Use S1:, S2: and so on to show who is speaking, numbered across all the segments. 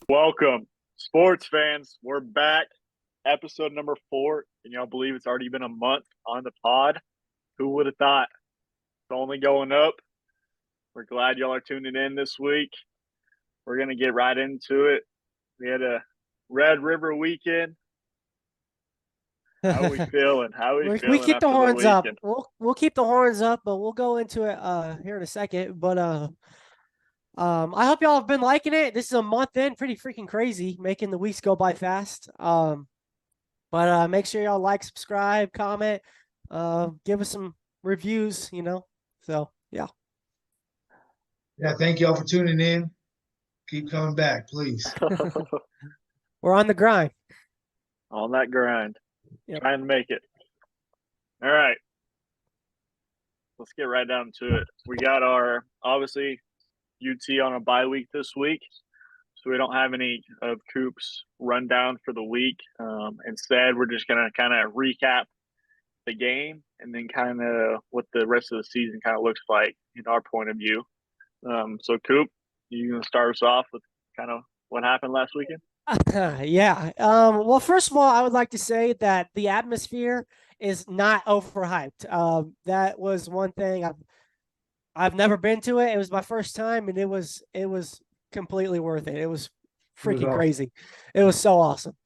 S1: Welcome, sports fans. We're back. Episode number 4. Can y'all believe it's already been a month on the pod? Who would have thought? It's only going up. We're glad y'all are tuning in this week. We're going to get right into it. We had a Red River weekend. How are we feeling? How are we
S2: We
S1: feeling
S2: keep
S1: after
S2: the
S1: the
S2: horns up.
S1: weekend?
S2: We'll keep the horns up, but we'll go into it here in a second. But I hope y'all have been liking it. This is a month in, pretty freaking crazy, making the weeks go by fast. But make sure y'all like, subscribe, comment, give us some reviews. So yeah.
S3: Yeah, thank y'all for tuning in. Keep coming back, please.
S2: We're on the grind.
S1: On that grind.
S2: Yep.
S1: Trying to make it. All right. Let's get right down to it. We got our, obviously, UT on a bye week this week. So we don't have any of Coop's rundown for the week. Instead, we're just going to kind of recap the game and then kind of what the rest of the season kind of looks like in our point of view. So, Coop, you going to start us off with kind of what happened last weekend?
S2: Yeah. Well, first of all, I would like to say that the atmosphere is not overhyped. That was one thing I've never been to it. It was my first time, and it was completely worth it. It was freaking
S3: awesome.
S2: crazy. It was so awesome.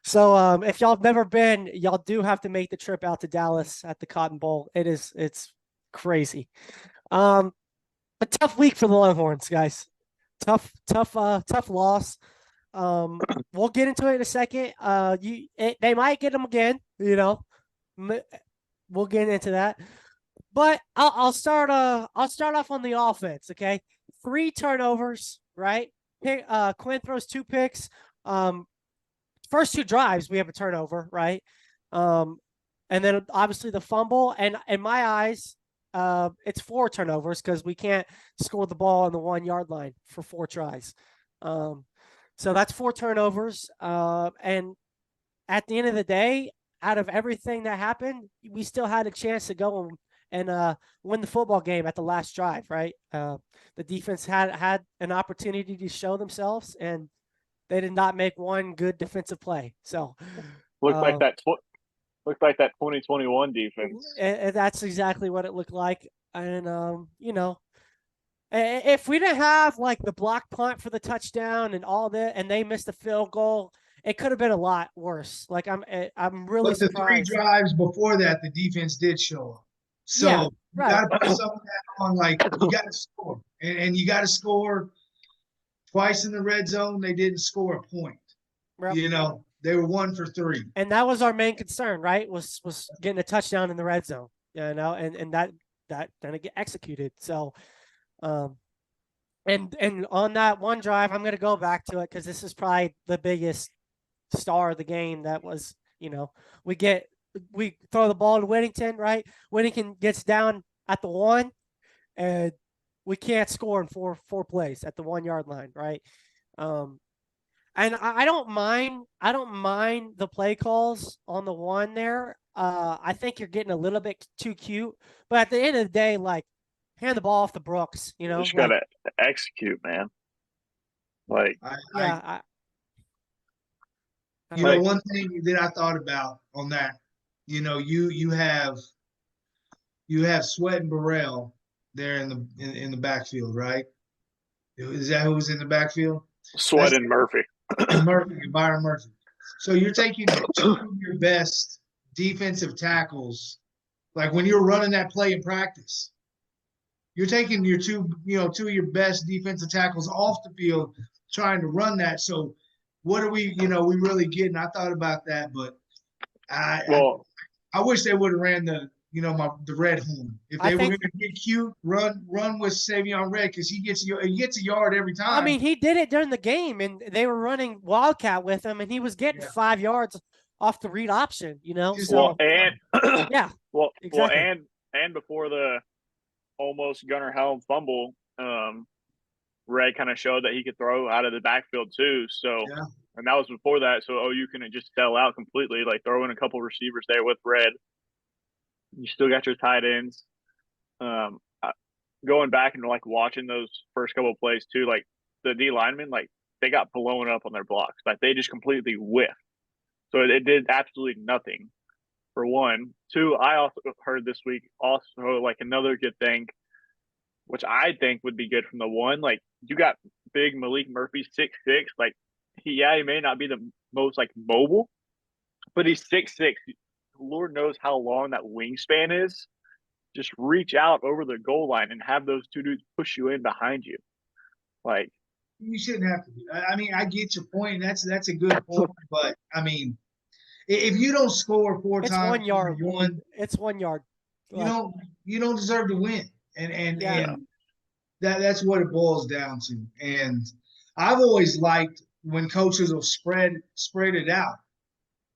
S2: So if y'all have never been, y'all do have to make the trip out to Dallas at the Cotton Bowl. It's crazy. A tough week for the Longhorns, guys. Tough loss. We'll get into it in a second. They might get them again. We'll get into that. But I'll start off on the offense. Okay, 3 turnovers. Right. Quinn throws 2 picks. First 2 drives we have a turnover. Right. And then obviously the fumble. And in my eyes, it's 4 turnovers because we can't score the ball on the 1-yard line for 4 tries. So that's 4 turnovers. And at the end of the day, out of everything that happened, we still had a chance to go and win the football game at the last drive, right? The defense had an opportunity to show themselves, and they did not make one good defensive play. So
S1: Looked like that 2021 defense.
S2: And that's exactly what it looked like. And if we didn't have like the block punt for the touchdown and all that, and they missed the field goal, it could have been a lot worse. Like I'm really
S3: But the 3
S2: surprised.
S3: drives before that, the defense did show up. So
S2: Yeah,
S3: you
S2: right.
S3: got to put some of that on. Like you got to score, and you got to score twice in the red zone. They didn't score a point.
S2: Yep.
S3: They were 1 for 3,
S2: and that was our main concern, right? Was getting a touchdown in the red zone, and that didn't get executed. So, and on that one drive, I'm going to go back to it because this is probably the biggest star of the game. That was, we throw the ball to Whittington, right? Whittington gets down at the 1, and we can't score in four plays at the 1-yard line, right? And I don't mind the play calls on the 1 there. I think you're getting a little bit too cute, but at the end of the day, like, hand the ball off to Brooks.
S1: You just gotta execute, man. Like,
S3: one thing that I thought about on that, you have Sweat and Burrell there in the backfield, right? Is that who was in the backfield?
S1: Sweat and Murphy.
S3: And Byron Murphy. So you're taking 2 of your best defensive tackles, like when you're running that play in practice. You're taking your 2 of your best defensive tackles off the field, trying to run that. So what are we really getting? I thought about that, but I wish they would have ran the red horn. If they were going to get cute, run with Savion Red because he gets a yard every time.
S2: I mean, he did it during the game, and they were running Wildcat with him, and he was getting 5 yards off the read option.
S1: Well, and
S2: yeah,
S1: well,
S2: exactly.
S1: Well, and before the almost Gunnar Helm fumble, Red kind of showed that he could throw out of the backfield too. So, and that was before that. So, you can just sell out completely, like throw in a couple receivers there with Red. You still got your tight ends. Going back and like watching those first couple of plays too, like the D linemen, like they got blown up on their blocks. Like they just completely whiffed. So it did absolutely nothing. For one. Two, I also heard this week also like another good thing, which I think would be good from the one. Like you got big Malik Murphy 6'6". Like he may not be the most like mobile, but he's 6'6". Lord knows how long that wingspan is. Just reach out over the goal line and have those two dudes push you in behind you. Like
S3: you shouldn't have to do. I mean, I get your point. That's a good point, but I mean, if you don't score four
S2: It's
S3: times,
S2: 1 yard.
S3: one,
S2: It's 1 yard.
S3: you don't deserve to win, and
S2: Yeah.
S3: that's what it boils down to. And I've always liked when coaches will spread it out.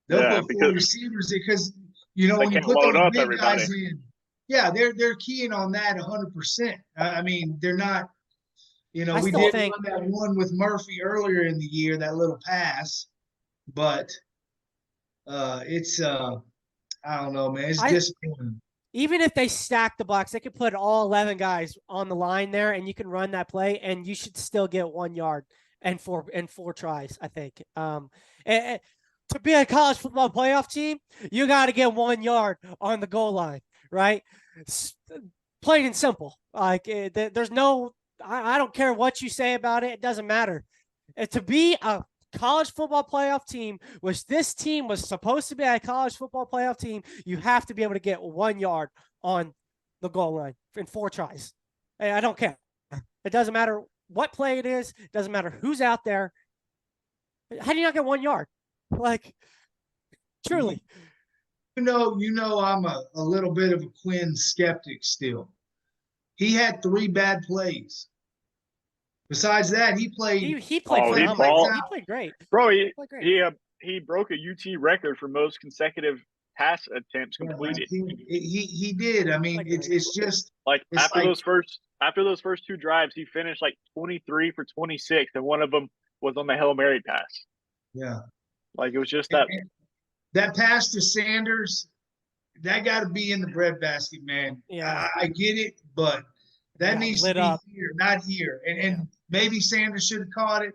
S3: They'll
S1: Yeah,
S3: put four
S1: because
S3: receivers because when you
S1: can't
S3: put
S1: load
S3: those
S1: up
S3: big
S1: everybody.
S3: guys in, yeah, they're keying on that 100%. I mean, they're not.
S2: I
S3: We
S2: still
S3: did
S2: think-
S3: run that one with Murphy earlier in the year, that little pass, but it's I don't know, man. It's disappointing.
S2: Even if they stack the blocks, they could put all 11 guys on the line there, and you can run that play, and you should still get 1 yard and four tries, I think. And to be a college football playoff team, you got to get 1 yard on the goal line, right? Plain and simple. Like there's no, I don't care what you say about it. It doesn't matter. To be a college football playoff team, which this team was supposed to be a college football playoff team, you have to be able to get 1 yard on the goal line in 4 tries. I don't care. It doesn't matter what play it is. It doesn't matter who's out there. How do you not get 1 yard? Like, truly.
S3: I'm a little bit of a Quinn skeptic still. He had 3 bad plays. Besides that, he played.
S2: He played phenomenal. He played great.
S1: Bro, he broke a UT record for most consecutive pass attempts completed.
S3: He did. I mean, it's just
S1: like after those first 2 drives, he finished like 23 for 26, and one of them was on the Hail Mary pass.
S3: Yeah,
S1: like it was just that.
S3: That pass to Sanders, that got to be in the breadbasket, man.
S2: Yeah,
S3: I get it, but that needs to be here, not here. And maybe Sanders should have caught it.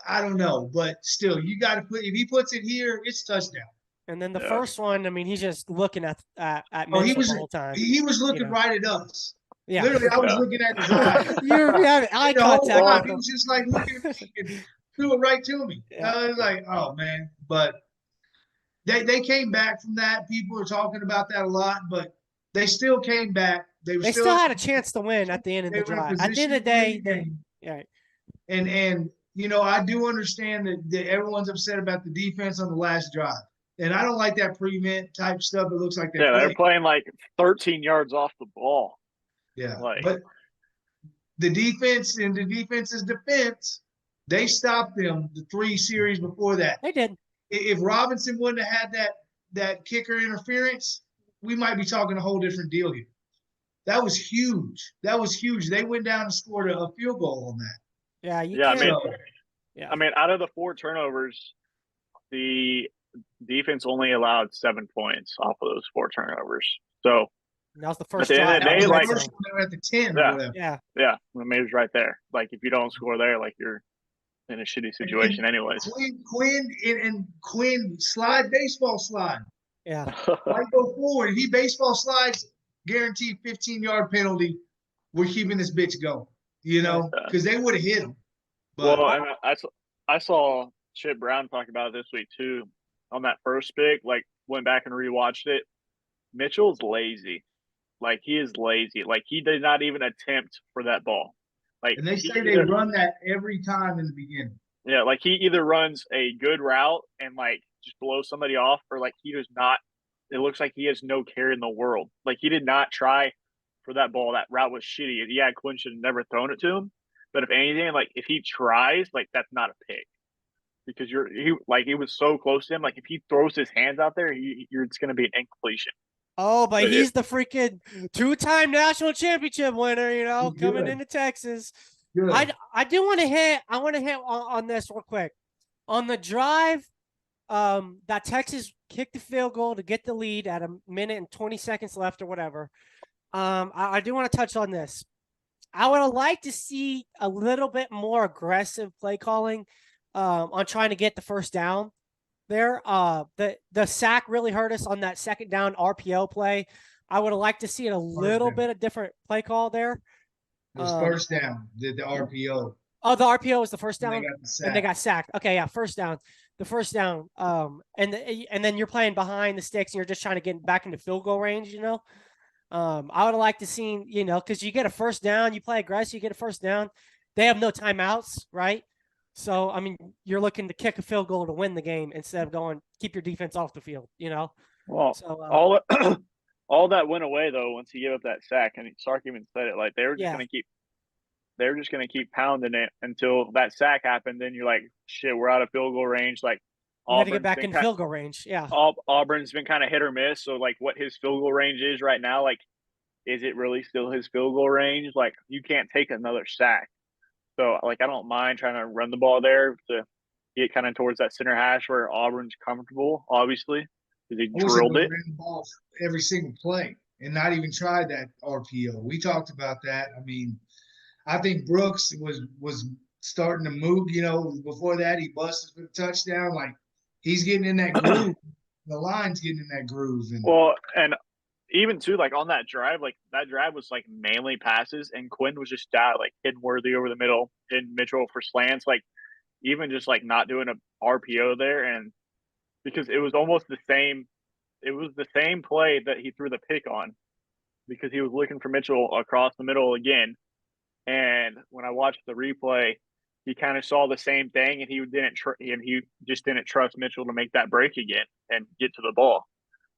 S3: I don't know, but still, you got to put. If he puts it here, it's touchdown.
S2: And then the first one, I mean, he's just looking at
S3: he was
S2: the whole time.
S3: He was looking right at us.
S2: Yeah,
S3: literally, I was looking at his eyes.
S2: You're having eye contact.
S3: He was just like looking at me and threw it right to me. Yeah. I was like, oh man, but. They came back from that. People are talking about that a lot, but they still came back. They still
S2: had a chance to win at the end of the drive. At the end of the day, yeah.
S3: And I do understand that everyone's upset about the defense on the last drive, and I don't like that prevent type stuff. It looks like
S1: they're playing like 13 yards off the ball.
S3: Yeah, but the defense, in the defense's defense, they stopped them the 3 series before that.
S2: They did.
S3: If Robinson wouldn't have had that kicker interference, we might be talking a whole different deal here. That was huge. They went down and scored a field goal on that.
S2: Yeah,
S1: I mean, out of the 4 turnovers, the defense only allowed 7 points off of those 4 turnovers. So
S2: that was the first
S1: drive.
S2: At
S3: the first one, they were at the 10 or whatever.
S2: Yeah.
S1: I mean, it was right there. Like if you don't score there, like you're in a shitty situation anyways.
S3: Quinn baseball slide.
S2: Yeah.
S3: Might go forward. He baseball slides, guaranteed 15-yard penalty. We're keeping this bitch going, because they would have hit him. But,
S1: and I saw Chip Brown talk about it this week too on that first pick. Like went back and rewatched it. Mitchell's lazy. Like he is lazy. Like he did not even attempt for that ball. Like,
S3: and they say they run that every time in the beginning.
S1: Yeah, like he either runs a good route and like just blows somebody off, or like he does not. It looks like he has no care in the world. Like he did not try for that ball. That route was shitty. Yeah, Quinn should have never thrown it to him. But if anything, like if he tries, like that's not a pick, because he was so close to him. Like if he throws his hands out there, it's going to be an incompletion.
S2: Oh, but he's the freaking 2-time national championship winner, coming into Texas. Good. I do want to hit on this real quick. On the drive that Texas kicked the field goal to get the lead at 1:20 left or whatever. I do want to touch on this. I would have liked to see a little bit more aggressive play calling on trying to get the first down there. The sack really hurt us on that second down RPO play. I would have liked to see a little bit of different play call there.
S3: It was first down, the RPO.
S2: Oh, the RPO was the first down,
S3: and they got
S2: sacked. Okay, yeah, first down. The first down. And then you're playing behind the sticks and you're just trying to get back into field goal range, you know. I would have liked to seen, you know, because you get a first down, you play aggressive, you get a first down. They have no timeouts, right? So, I mean, you're looking to kick a field goal to win the game instead of going keep your defense off the field, you know.
S1: Well,
S2: so
S1: all that went away though once he gave up that sack, and Sark even said it, like they were just gonna keep pounding it until that sack happened. Then you're like, shit, we're out of field goal range. Like
S2: you got to get back in field goal range. Yeah.
S1: Auburn's been kind of hit or miss. So like what his field goal range is right now, like, is it really still his field goal range? Like you can't take another sack. So like I don't mind trying to run the ball there to get kind of towards that center hash where Auburn's comfortable, obviously, because he drilled it.
S3: Ran the ball every single play and not even tried that RPO. We talked about that. I mean, I think Brooks was starting to move. You know, before that he busted for the touchdown. Like he's getting in that groove. The line's getting in that groove.
S1: And even too, like on that drive was like mainly passes, and Quinn was just like hitting Worthy over the middle and Mitchell for slants. Like even just like not doing a RPO there, and because it was almost the same. It was the same play that he threw the pick on, because he was looking for Mitchell across the middle again. And when I watched the replay, he kind of saw the same thing, and he just didn't trust Mitchell to make that break again and get to the ball.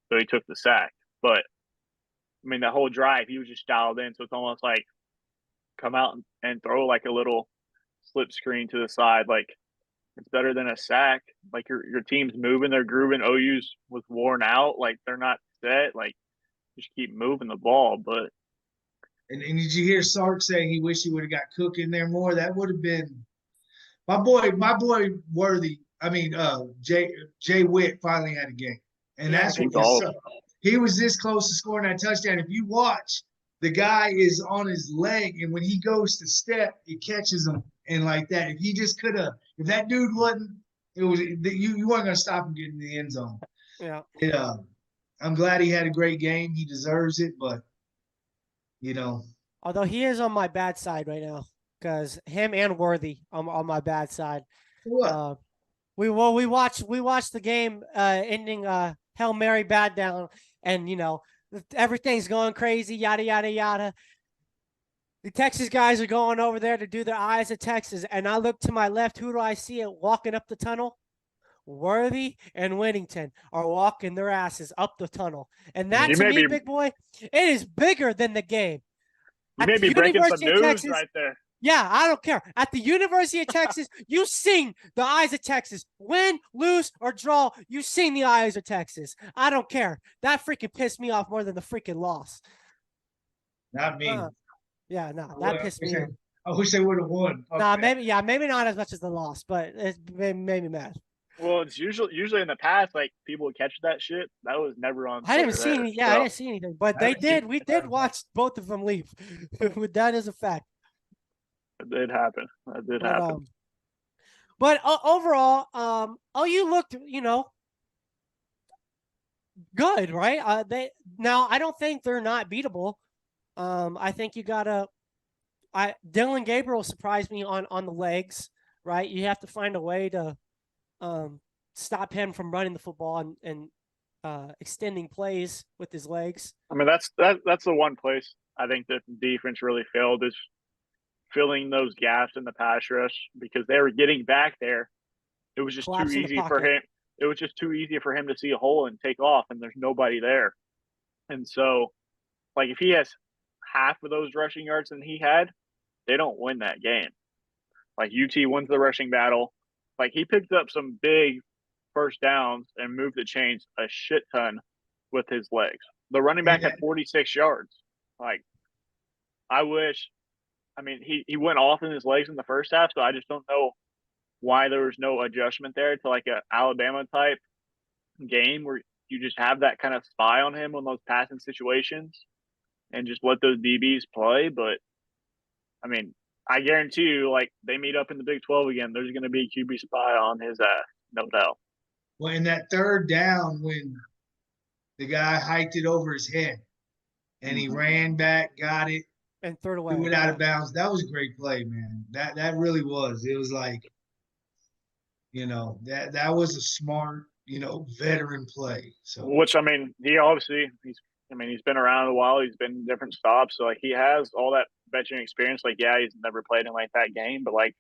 S1: So he took the sack. But I mean, that whole drive, he was just dialed in. So it's almost like come out and throw like a little slip screen to the side. Like it's better than a sack. Like your team's moving, they're grooving. OU's was worn out. Like they're not set. Like just keep moving the ball. But
S3: and did you hear Sark saying he wished he would have got Cook in there more? That would have been my boy Worthy. I mean, Jay Witt finally had a game, and that's what he was this close to scoring that touchdown. If you watch, the guy is on his leg, and when he goes to step, it catches him, and like that. If he just could have, if that dude wasn't, you weren't gonna stop him getting in the end zone.
S2: Yeah.
S3: I'm glad he had a great game. He deserves it, but you know.
S2: Although he is on my bad side right now, because him and Worthy on my bad side.
S3: What?
S2: We watched the game ending Hail Mary bad down, and you know everything's going crazy, yada yada yada. The Texas guys are going over there to do their eyes of Texas, and I look to my left. Who do I see walking up the tunnel? Worthy and Whittington are walking their asses up the tunnel. And that, to me, big boy, it is bigger than the game.
S1: You may be breaking some news right there.
S2: Yeah, I don't care. At the University of Texas, you sing the eyes of Texas. Win, lose, or draw, you sing the eyes of Texas. I don't care. That freaking pissed me off more than the freaking loss.
S3: Not me.
S2: Yeah, no, that pissed me off.
S3: I wish they would have won.
S2: Nah, maybe not as much as the loss, but it made me mad.
S1: Well, it's usually in the past, like people would catch that shit. That was never on.
S2: I didn't see any. Yeah, I didn't see anything, but they did. We did watch both of them leave. That is a fact.
S1: It did happen. That did happen.
S2: But overall, you looked, you know, good, right? I don't think they're not beatable. I think you gotta. Dylan Gabriel surprised me on the legs, right? You have to find a way to stop him from running the football and extending plays with his legs.
S1: I mean, that's the one place I think that the defense really failed, is filling those gaps in the pass rush, because they were getting back there. It was just too easy for him. It was just too easy for him to see a hole and take off, and there's nobody there. And so, like, if he has half of those rushing yards than he had, they don't win that game. Like, UT wins the rushing battle. Like, he picked up some big first downs and moved the chains a shit ton with his legs. The running back had 46 yards. Like, I mean, he went off in his legs in the first half, so I just don't know why there was no adjustment there to like a Alabama type game where you just have that kind of spy on him on those passing situations and just let those DBs play. But I mean, I guarantee you, like they meet up in the Big 12 again, there's going to be a QB spy on his ass, no doubt.
S3: Well, in that third down, when the guy hiked it over his head and he ran back, got it,
S2: and threw it away.
S3: threw it out of bounds. That was a great play, man. That really was. It was like, that was a smart, veteran play. So
S1: Which I mean, he's been around a while. He's been in different stops, so like he has all that veteran experience. Like, yeah, he's never played in like that game, but like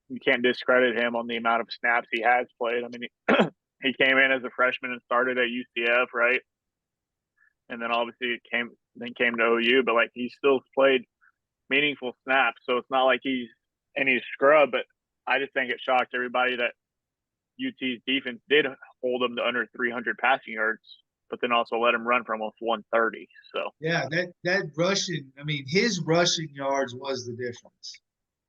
S1: you can't discredit him on the amount of snaps he has played. I mean, he came in as a freshman and started at UCF, right? And then obviously came to OU, but like he still played meaningful snaps. So it's not like he's any scrub, but I just think it shocked everybody that UT's defense did hold him to under 300 passing yards, but then also let him run for almost 130. So
S3: yeah, that rushing, I mean, his rushing yards was the difference.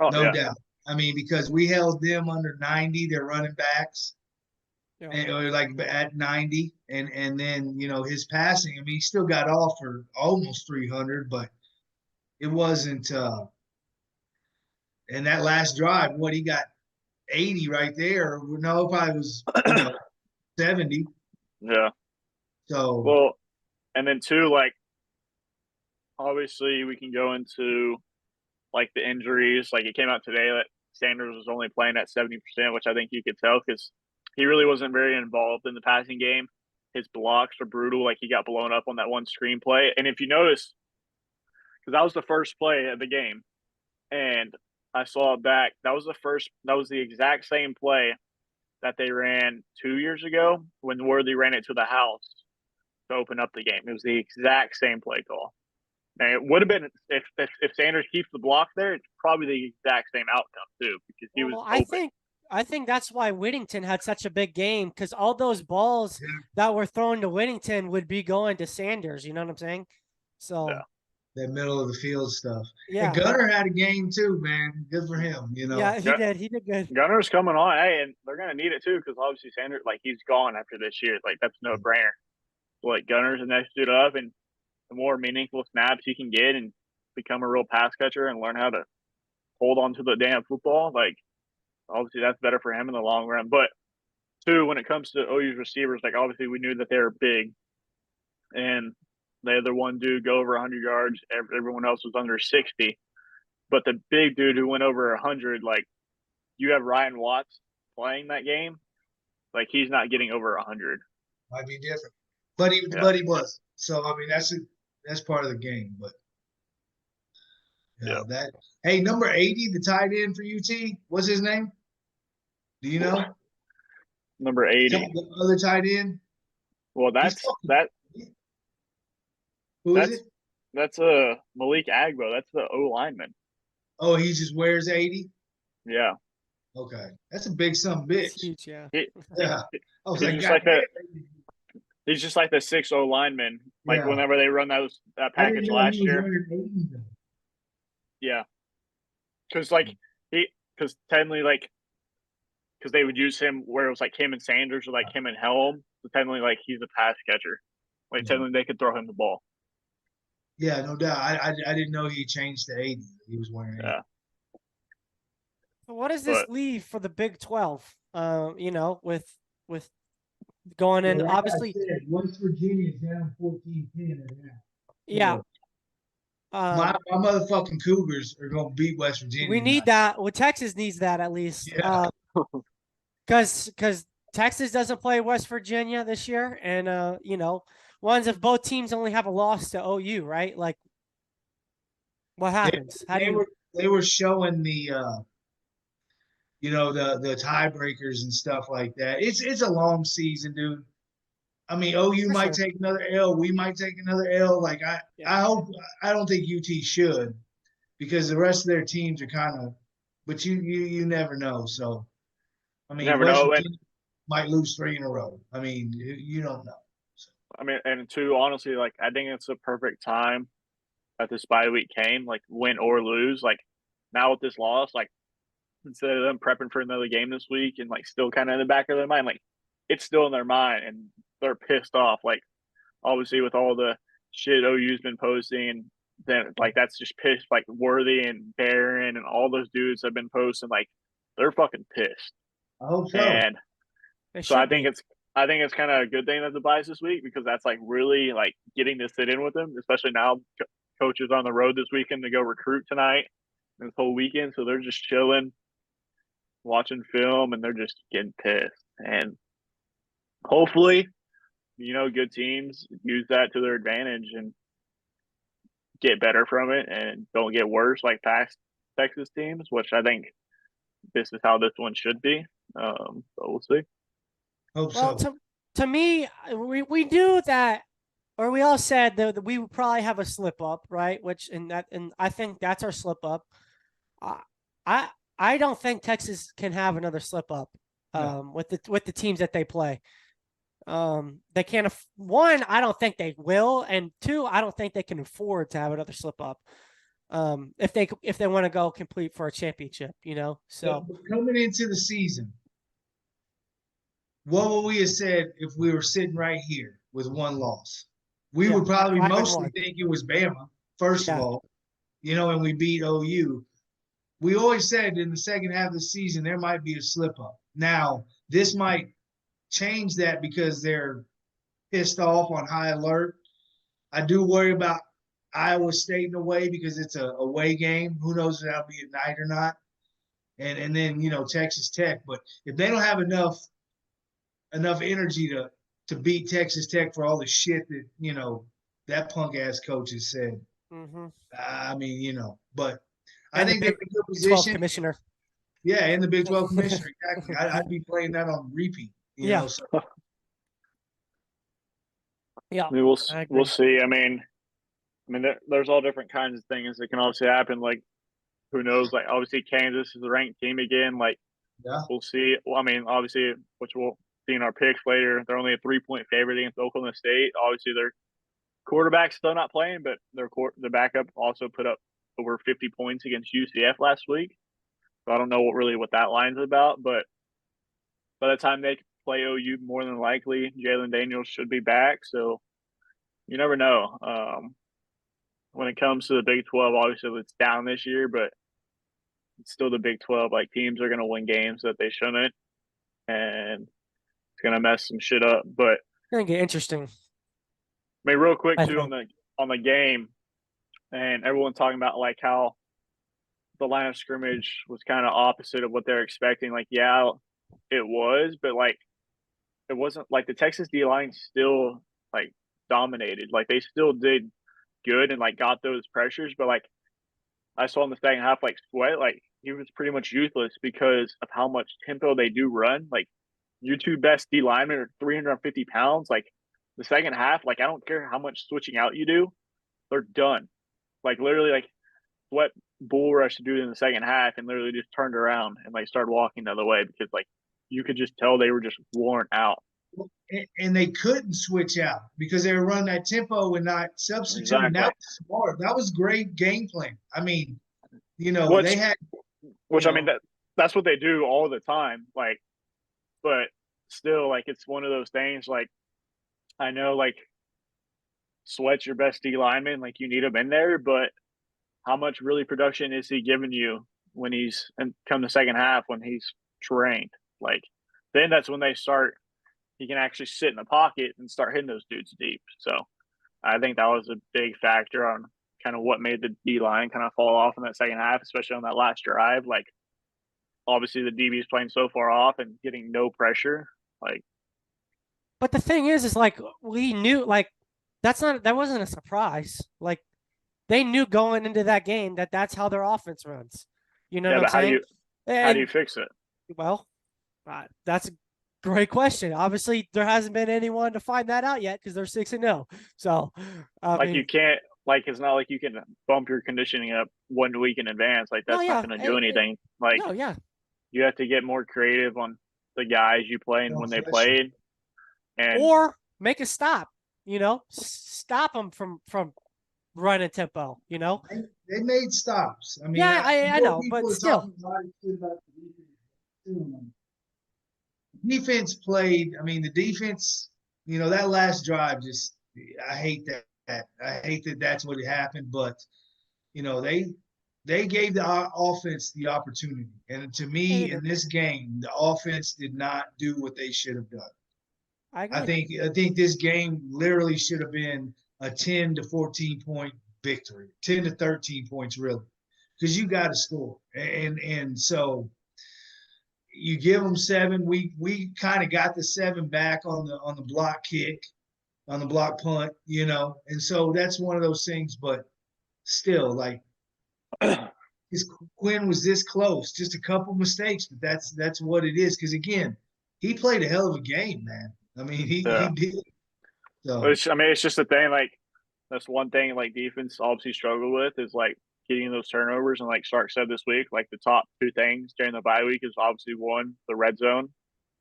S3: No doubt. I mean, because we held them under 90, their running backs, or like at 90, and then his passing. I mean, he still got off for almost 300, but it wasn't. And that last drive, what he got 80 right there. No, it probably was 70.
S1: Yeah.
S3: So
S1: well, and then too, like obviously we can go into like the injuries. Like it came out today that Sanders was only playing at 70%, which I think you could tell because he really wasn't very involved in the passing game. His blocks were brutal. Like he got blown up on that one screenplay. And if you notice, because that was the first play of the game, and I saw it back. That was the exact same play that they ran 2 years ago when Worthy ran it to the house to open up the game. It was the exact same play call. And it would have been if Sanders keeps the block there, it's probably the exact same outcome too because he was open.
S2: I think that's why Whittington had such a big game because all those balls that were thrown to Whittington would be going to Sanders. You know what I'm saying? So
S3: that middle of the field stuff.
S2: Yeah,
S3: and Gunner had a game too, man. Good for him.
S2: Yeah, he did. He did good.
S1: Gunner's coming on, hey, and they're gonna need it too because obviously Sanders, like he's gone after this year. Like that's no brainer. So, like Gunner's the next dude up, and the more meaningful snaps he can get and become a real pass catcher and learn how to hold on to the damn football, like obviously that's better for him in the long run. But two, when it comes to OU's receivers, like obviously we knew that they were big, and they had the one dude go over 100 yards. Everyone else was under 60. But the big dude who went over 100, like you have Ryan Watts playing that game, like he's not getting over 100.
S3: Might be different, but he was. So I mean that's part of the game. But that. Hey, number 80, the tight end for UT, what's his name? Do you know?
S1: Number 80.
S3: The other tight end.
S1: Well, that's that.
S3: Who is it?
S1: That's Malik Agbo. That's the O lineman.
S3: Oh, he just wears 80?
S1: Yeah.
S3: Okay. That's a big son of a bitch.
S2: It's huge, yeah.
S3: Yeah. I was
S1: he's just like the 6-0 lineman. Like whenever they run that package last year. Yeah. Because technically because they would use him where it was like him and Sanders or like him and Helm. So technically like he's a pass catcher. Like technically they could throw him the ball.
S3: Yeah, no doubt. I didn't know he changed to 80. He was wearing 80.
S1: Yeah.
S2: So what does this leave for the Big 12? With going in, obviously.
S3: West Virginia's down 14-10 and a half.
S2: Yeah.
S3: My motherfucking Cougars are gonna beat West Virginia.
S2: We need that. Well, Texas needs that at least.
S3: Yeah.
S2: Because Texas doesn't play West Virginia this year, and ones if both teams only have a loss to OU, right? Like, what happens?
S3: They were showing the the tiebreakers and stuff like that. It's a long season, dude. I mean, OU might take another L. We might take another L. Like I hope. I don't think UT should, because the rest of their teams are kind of. But you never know. So, I mean, West Virginia might lose 3 in a row. I mean, you don't know. So.
S1: I mean, and two, honestly, like I think it's a perfect time that this bye week came. Like win or lose. Like now with this loss, like instead of them prepping for another game this week and like still kind of in the back of their mind, like it's still in their mind and they're pissed off. Like obviously with all the shit OU's been posting, then like that's just pissed. Like Worthy and Barron and all those dudes have been posting, like they're fucking pissed.
S3: I hope so.
S1: And
S2: It
S1: so I
S2: should
S1: think
S2: be.
S1: it's kind of a good thing that the buys this week because that's like really like getting to sit in with them, especially now coaches on the road this weekend to go recruit tonight and this whole weekend. So they're just chilling, watching film, and they're just getting pissed. And hopefully, good teams use that to their advantage and get better from it and don't get worse like past Texas teams, which I think this is how this one should be. But we'll see.
S3: Hope
S2: Well,
S3: so.
S2: to me, we knew that, or we all said that we would probably have a slip up, right? And I think that's our slip up. I don't think Texas can have another slip up with the teams that they play. They can't. One, I don't think they will, and two, I don't think they can afford to have another slip up. If they want to go complete for a championship, So
S3: coming into the season, what would we have said if we were sitting right here with one loss? We would probably
S2: 5-1.
S3: mostly think it was Bama, first of
S2: Yeah.
S3: all, and we beat OU. We always said in the second half of the season there might be a slip up. Now, this might change that because they're pissed off on high alert. I do worry about Iowa State in a way because it's a away game. Who knows if that'll be at night or not? And then Texas Tech. But if they don't have enough energy to beat Texas Tech for all the shit that that punk ass coach has said, I mean, but I think they're in a good position.
S2: Commissioner.
S3: Yeah, and the Big 12 commissioner, exactly. I'd be playing that on repeat. So.
S2: Yeah.
S1: I mean, we'll see. I mean, there's all different kinds of things that can obviously happen. Like, who knows? Like, obviously, Kansas is a ranked team again. Like, We'll see. Well, I mean, obviously, which we'll see in our picks later. They're only a 3-point favorite against Oklahoma State. Obviously, their quarterback's still not playing, but their backup also put up over 50 points against UCF last week. So I don't know what that line's about, but by the time they play OU, more than likely, Jalen Daniels should be back. So you never know. When it comes to the Big 12, obviously it's down this year, but it's still the Big 12. Like teams are going to win games that they shouldn't, and it's going to mess some shit up. But
S2: It's going to get interesting.
S1: I mean, real quick too on the game, and everyone talking about like how the line of scrimmage was kind of opposite of what they're expecting. Like, yeah, it was, but like it wasn't like the Texas D line still like dominated. Like they still did good and like got those pressures, but like I saw in the second half, like Sweat, like he was pretty much useless because of how much tempo they do run. Like your two best D linemen are 350 pounds. Like the second half, like I don't care how much switching out you do, they're done. Like literally, like Sweat bull rush to do it in the second half and literally just turned around and like started walking the other way because like you could just tell they were just worn out.
S3: And they couldn't switch out because they were running that tempo and not substituting.
S1: Exactly.
S3: That was smart. That was great game plan. I mean, they had.
S1: I mean, that's what they do all the time. Like, but still, like, it's one of those things. Like, I know, like, Sweat's your best D lineman. Like, you need him in there, but how much really production is he giving you when he's come the second half when he's trained? Like, then that's when they start. He can actually sit in the pocket and start hitting those dudes deep. So I think that was a big factor on kind of what made the D line kind of fall off in that second half, especially on that last drive. Like, obviously the DB is playing so far off and getting no pressure. Like,
S2: but the thing is like we knew like that wasn't a surprise. Like they knew going into that game that that's how their offense runs. You know what I'm saying?
S1: How do you fix it?
S2: Well, that's a great question. Obviously, there hasn't been anyone to find that out yet because they're 6-0. So,
S1: you can't. Like, it's not like you can bump your conditioning up 1 week in advance. Like, that's not going to do anything. Like, you have to get more creative on the guys you play and when they played. Or
S2: make a stop, stop them from running tempo, you know?
S3: They made stops. I mean,
S2: Yeah, I know,
S3: people
S2: but
S3: are
S2: still.
S3: talking a lot of shit about the defense too. Defense played. I mean, the defense. That last drive just. I hate that. I hate that that's what happened. But they gave the offense the opportunity, and to me, in this game, the offense did not do what they should have done.
S2: I agree.
S3: I think this game literally should have been a 10 to 14 point victory, 10 to 13 points really, because you got to score, and so you give them 7. We kind of got the 7 back on the block kick, on the block punt, and so that's one of those things. But still, like, Quinn was this close, just a couple mistakes, but that's what it is. Because again, he played a hell of a game, man. I mean, he did. So
S1: it's just a thing. Like, that's one thing like defense obviously struggle with is like getting those turnovers. And like Stark said this week, like the top 2 things during the bye week is obviously 1, the red zone,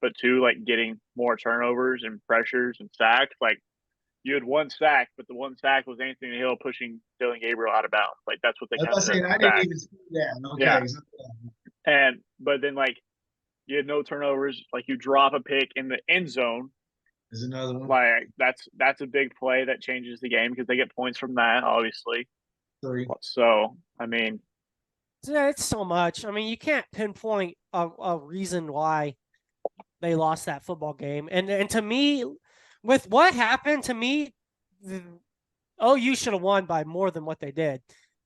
S1: but 2, like getting more turnovers and pressures and sacks. Like, you had 1 sack, but the 1 sack was Anthony Hill pushing Dylan Gabriel out of bounds. Like, that's what they
S3: I was
S1: counted
S3: saying,
S1: as
S3: I didn't even see that. Okay.
S1: Yeah. But then like you had no turnovers. Like, you drop a pick in the end zone.
S3: There's another one.
S1: Like, that's a big play that changes the game because they get points from that, obviously.
S3: 3.
S1: So I mean,
S2: Yeah, it's so much. I mean, you can't pinpoint a reason why they lost that football game. And to me, with what happened to me, OU should have won by more than what they did.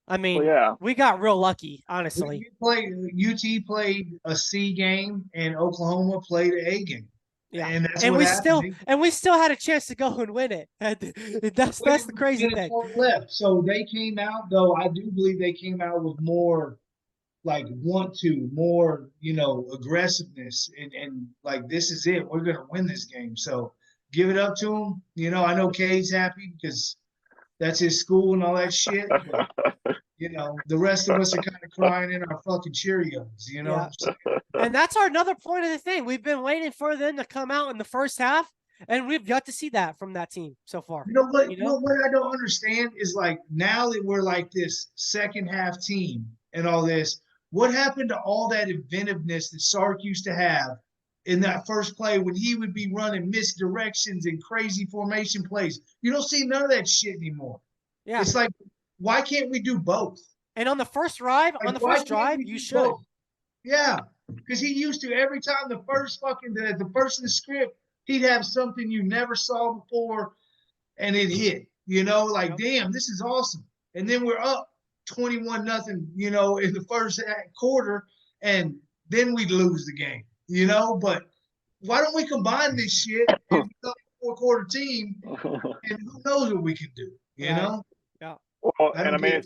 S2: I mean,
S1: yeah,
S2: we got real lucky, honestly.
S3: UT played a C game and Oklahoma played an A game.
S2: Yeah,
S3: and that's
S2: and
S3: what
S2: we
S3: happened.
S2: still had a chance to go and win it. That's the crazy thing.
S3: Left. So they came out, though. I do believe they came out with more, like, more, aggressiveness, and like, this is it. We're gonna win this game. So give it up to them. I know Kay's happy because that's his school and all that shit. But, the rest of us are kind of crying in our fucking Cheerios. You know what I'm saying?
S2: And that's another point of the thing. We've been waiting for them to come out in the first half, and we've got to see that from that team so far.
S3: You know what? What I don't understand is, like, now that we're like this second half team and all this, what happened to all that inventiveness that Sark used to have in that first play when he would be running misdirections and crazy formation plays? You don't see none of that shit anymore.
S2: Yeah.
S3: It's like, why can't we do both?
S2: And on the first drive, you should.
S3: Both? Yeah, because he used to, every time the first in the script, he'd have something you never saw before, and it hit. Like, damn, this is awesome. And then we're up 21-0, in the first quarter, and then we lose the game. But why don't we combine this shit and become a 4-quarter team? And who knows what we can do? You know?
S1: Yeah. Well, and I mean,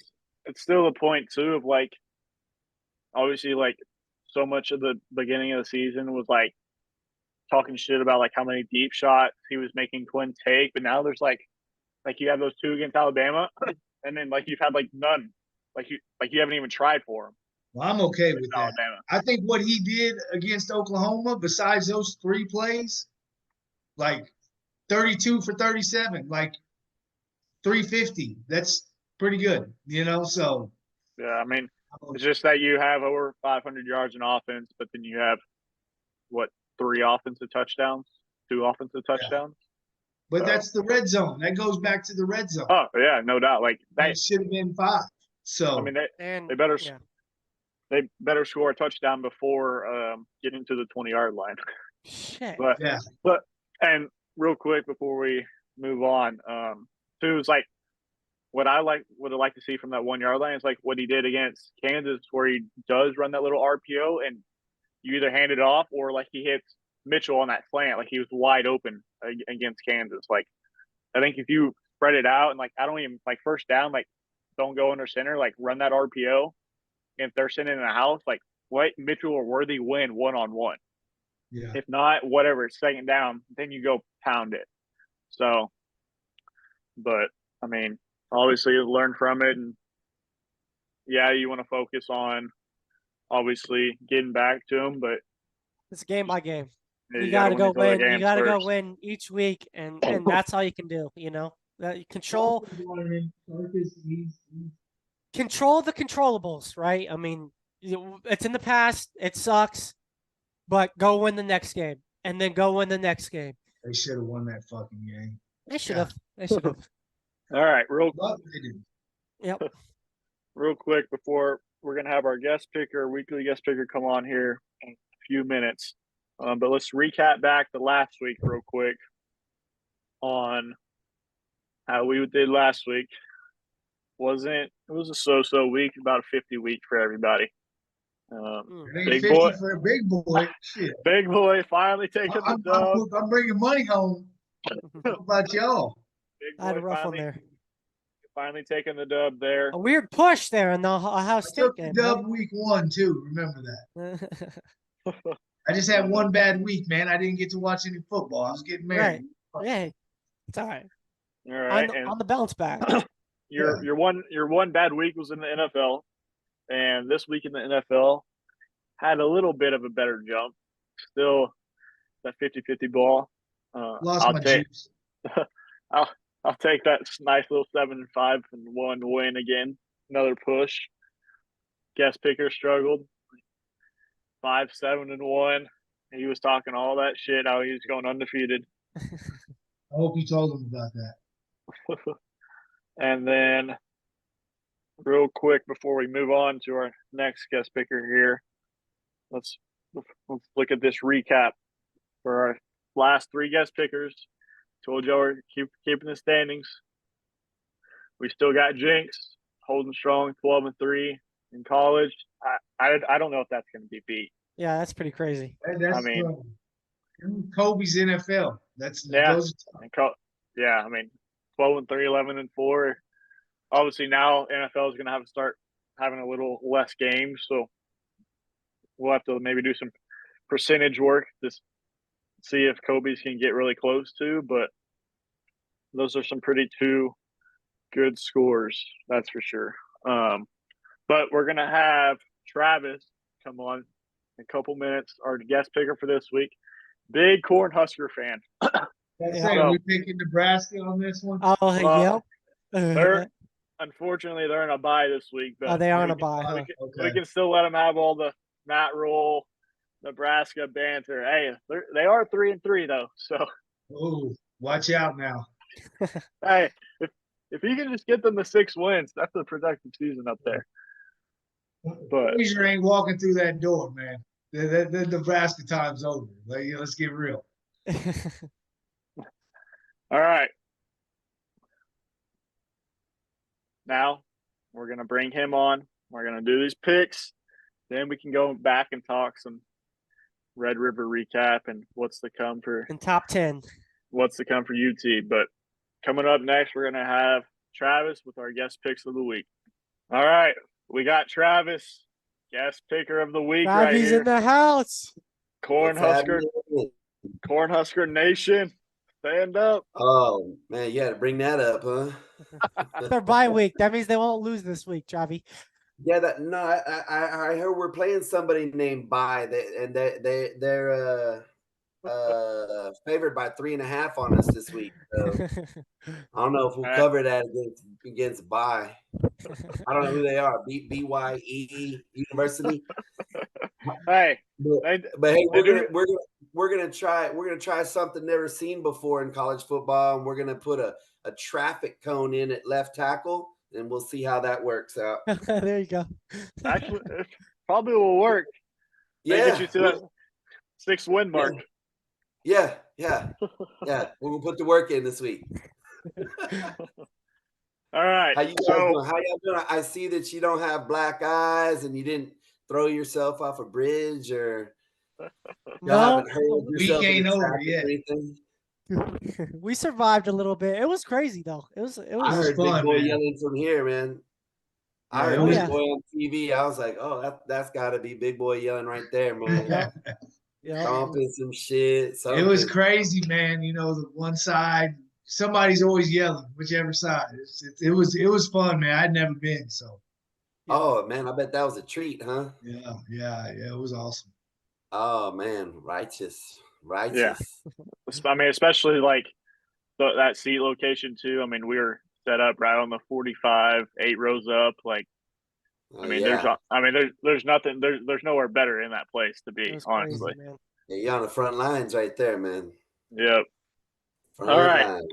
S1: it's still a point too of, like, obviously, like, so much of the beginning of the season was like talking shit about like how many deep shots he was making Quinn take, but now there's like you have those 2 against Alabama, and then like you've had like none, like you haven't even tried for him.
S3: Well, I'm okay with that. Alabama. I think what he did against Oklahoma, besides those 3 plays, like 32 for 37, like 350. That's pretty good, So
S1: yeah, I mean, it's just that you have over 500 yards in offense, but then you have what, 3 offensive touchdowns, 2 offensive touchdowns.
S3: But that's the red zone. That goes back to the red zone.
S1: Oh yeah, no doubt. Like, that
S3: should have been 5. So
S1: I mean, they better score a touchdown before getting to the 20-yard line.
S2: Shit.
S1: But and real quick before we move on, too, is like what I would have liked to see from that 1-yard line is like what he did against Kansas, where he does run that little RPO and you either hand it off or like he hits Mitchell on that slant, like he was wide open against Kansas. Like, I think if you spread it out and like, I don't even like first down, like don't go under center, like run that RPO. And if they're sitting in the house, like let Mitchell or Worthy win 1-on-1.
S3: Yeah.
S1: If not, whatever, it's second down, then you go pound it. So, but I mean, obviously learn from it, and yeah, you want to focus on obviously getting back to them, but
S2: it's game by game.
S1: Yeah,
S2: you got to go win. You got to go
S1: first.
S2: win each week, and that's all you can do. You control
S3: He's
S2: control the controllables, right? I mean, it's in the past. It sucks, but go win the next game, and then go win the next game.
S3: They should have won that fucking game.
S2: They should have. They should have.
S1: All right,
S3: But they didn't.
S2: Yep.
S1: real quick before we're gonna have our weekly guest picker, come on here in a few minutes. But let's recap back the last week real quick on how we did last week. It was a so-so week, about a 50 week for everybody.
S3: It ain't
S1: Big
S3: 50
S1: boy,
S3: for a big boy. Shit.
S1: big boy finally taking the dub.
S3: I'm bringing money home. How about y'all?
S1: Big
S2: I had a
S1: boy
S2: rough one there.
S1: finally taking the dub there.
S2: A weird push there in the Ohio
S3: I
S2: State
S3: took the
S2: game.
S3: dub week 1 too. Remember that.
S2: Right?
S3: I just had one bad week, man. I didn't get to watch any football. I was getting married.
S2: Yeah, it's all right.
S1: All right,
S2: On the bounce back.
S1: Your one bad week was in the NFL, and this week in the NFL had a little bit of a better jump. Still that 50-50 ball.
S3: Lost my juice.
S1: I'll take that nice little 7-5-1 win again. Another push. Guest picker struggled. 5-7-1. He was talking all that shit how he was going undefeated.
S3: I hope you told him about that.
S1: And then, real quick before we move on to our next guest picker here, let's look at this recap for our last 3 guest pickers. Told y'all we're keeping the standings. We still got Jinx holding strong, 12-3 in college. I don't know if that's going to be beat.
S2: Yeah, that's pretty crazy.
S3: That's
S1: I mean,
S3: Kobe's NFL. That's
S1: yeah. I mean, 12-3, 11-4. Obviously, now NFL is going to have to start having a little less games, so we'll have to maybe do some percentage work to see if Kobe's can get really close to. But those are some pretty 2 good scores, that's for sure. But we're going to have Travis come on in a couple minutes, our guest picker for this week. Big Cornhusker fan.
S3: Are we picking Nebraska on this one?
S2: Oh, yep.
S1: Unfortunately, they're in a bye this week. But
S2: they are in a bye. Huh?
S1: We can still let them have all the Matt Rule, Nebraska banter. Hey, they are 3-3 though. So,
S3: watch out now.
S1: Hey, if you can just get them to 6 wins, that's a productive season up there. But
S3: Frazier ain't walking through that door, man. The Nebraska time's over. Let's get real.
S1: All right. Now we're going to bring him on. We're going to do these picks. Then we can go back and talk some Red River recap and what's to come for
S2: in top 10.
S1: What's to come for UT. But coming up next, we're going to have Travis with our guest picks of the week. All right. We got Travis, guest picker of the week.
S2: Travis
S1: right here.
S2: In the house.
S1: Cornhusker Nation. Stand up.
S4: Oh, man, you had to bring that up, huh?
S2: Their bye week. That means they won't lose this week, Travi.
S4: Yeah, I heard we're playing somebody named Bye, they're favored by 3.5 on us this week. So I don't know if we'll cover that against Bye. I don't know who they are. BYE University.
S1: Hey,
S4: but hey, we're gonna try something never seen before in college football, and we're gonna put a traffic cone in at left tackle, and we'll see how that works out.
S2: There you go.
S1: Actually, it probably will work.
S4: Yeah,
S1: get you to that 6-win mark.
S4: Yeah. We're gonna put the work in this week.
S1: All right.
S4: How y'all doing? I see that you don't have black eyes and you didn't throw yourself off a bridge or you haven't hurled yourself.
S3: We ain't over yet.
S2: We survived a little bit. It was crazy though. It was
S4: I heard
S3: fun,
S4: Big Boy
S3: man.
S4: yelling from here, man. I heard Big Boy on TV. I was like, oh, that's got to be Big Boy yelling right there, man. Stomping some shit.
S3: It was crazy, man. The one side, somebody's always yelling, whichever side. It was fun, man. I'd never been, so.
S4: Oh man, I bet that was a treat, huh?
S3: Yeah. It was awesome.
S4: Oh man, righteous.
S1: Yeah. I mean, especially like that seat location too. I mean, we were set up right on the 45, 8 rows up. Like, I mean,
S4: yeah.
S1: there's nothing, there's nowhere better in that place to
S2: It
S1: be,
S2: was
S1: honestly.
S2: crazy, man.
S4: Yeah, you're on the front lines right there, man.
S1: Yep.
S4: Front
S1: All right.
S4: line.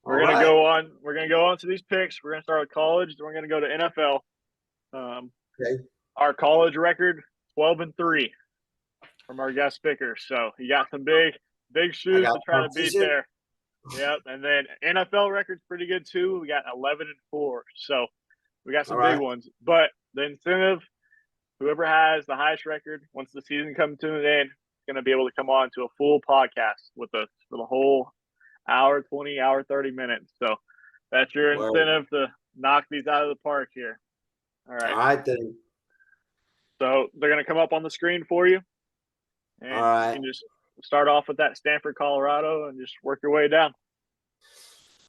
S1: We're
S4: All
S1: gonna
S4: right.
S1: go on. We're gonna go on to these picks. We're gonna start with college. Then we're gonna go to NFL.
S4: Okay.
S1: Our college record 12-3 from our guest pickers. So you got some big
S4: I
S1: shoes
S4: got
S1: to try to beat
S4: competition.
S1: there. Yep. And then NFL record's pretty good too. We got 11-4. So we got some
S4: All
S1: big
S4: right.
S1: ones. But the incentive, whoever has the highest record, once the season comes to an end, is going to be able to come on to a full podcast with us for the whole hour, 20, hour, 30 minutes. So that's your
S4: Word.
S1: incentive to knock these out of the park here. All right.
S4: All right then.
S1: So they're going to come up on the screen for you. And
S4: All right.
S1: you can just start off with that Stanford, Colorado, and just work your way down.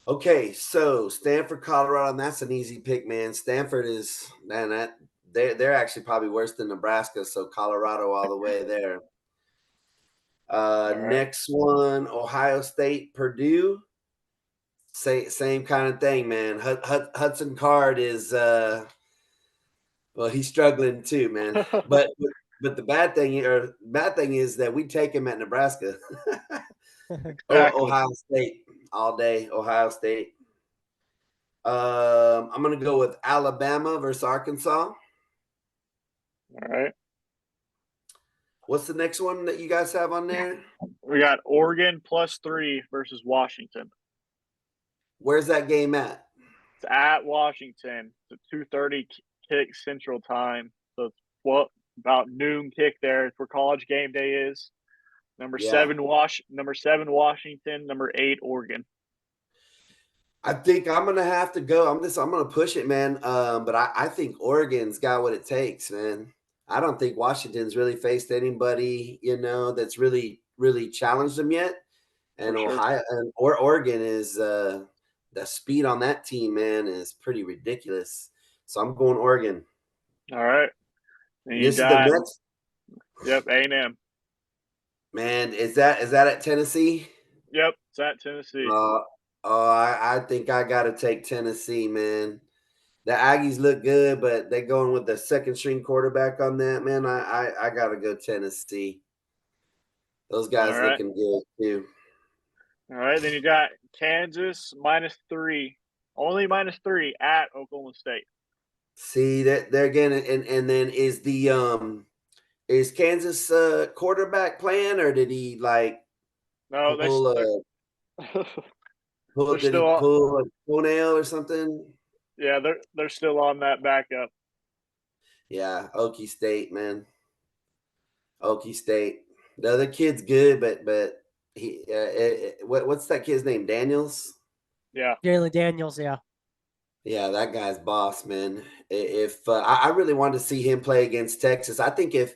S4: Okay, so Stanford, Colorado, and that's an easy pick, man. Stanford is they're actually probably worse than Nebraska, so Colorado all the way there.
S1: right.
S4: Next one, Ohio State, Purdue. Same kind of thing, man. Hudson Card is well, he's struggling too, man. But the bad thing is that we take him at Nebraska.
S1: Exactly.
S4: Ohio State all day. Ohio State. I'm gonna go with Alabama versus Arkansas.
S1: All right.
S4: What's the next one that you guys have on there?
S1: We got Oregon +3 versus Washington.
S4: Where's that game at?
S1: It's at Washington. It's a 2:30 kick Central Time. So it's about noon kick there. It's where college game day is. Number
S4: Yeah.
S1: 7 Washington, number 8 Oregon.
S4: I think I'm gonna have to go. I'm gonna push it, man. But I think Oregon's got what it takes, man. I don't think Washington's really faced anybody, that's really challenged them yet. And
S1: For sure.
S4: Ohio or Oregon is the speed on that team, man, is pretty ridiculous. So I'm going Oregon.
S1: All right. And you
S4: This is
S1: got
S4: the next.
S1: Yep, A&M.
S4: Man, is that at Tennessee?
S1: Yep, it's at Tennessee.
S4: I think I got to take Tennessee, man. The Aggies look good, but they're going with the second string quarterback on that, man. I got to go Tennessee. Those guys
S1: All right.
S4: looking good too.
S1: All right, then you got Kansas -3, only -3 at Oklahoma State.
S4: See that they're again, and then is Kansas quarterback playing, or did he
S1: No,
S4: pull
S1: they're
S4: did he
S1: still on,
S4: pull a toenail or something?
S1: yeah, they're still on that backup.
S4: Yeah, Okie State, man. Okie State. The other kid's good, but he what's that kid's name? Daniels.
S1: Yeah,
S2: Jalen Daniels, yeah.
S4: Yeah, that guy's boss, man. If I really wanted to see him play against Texas, I think if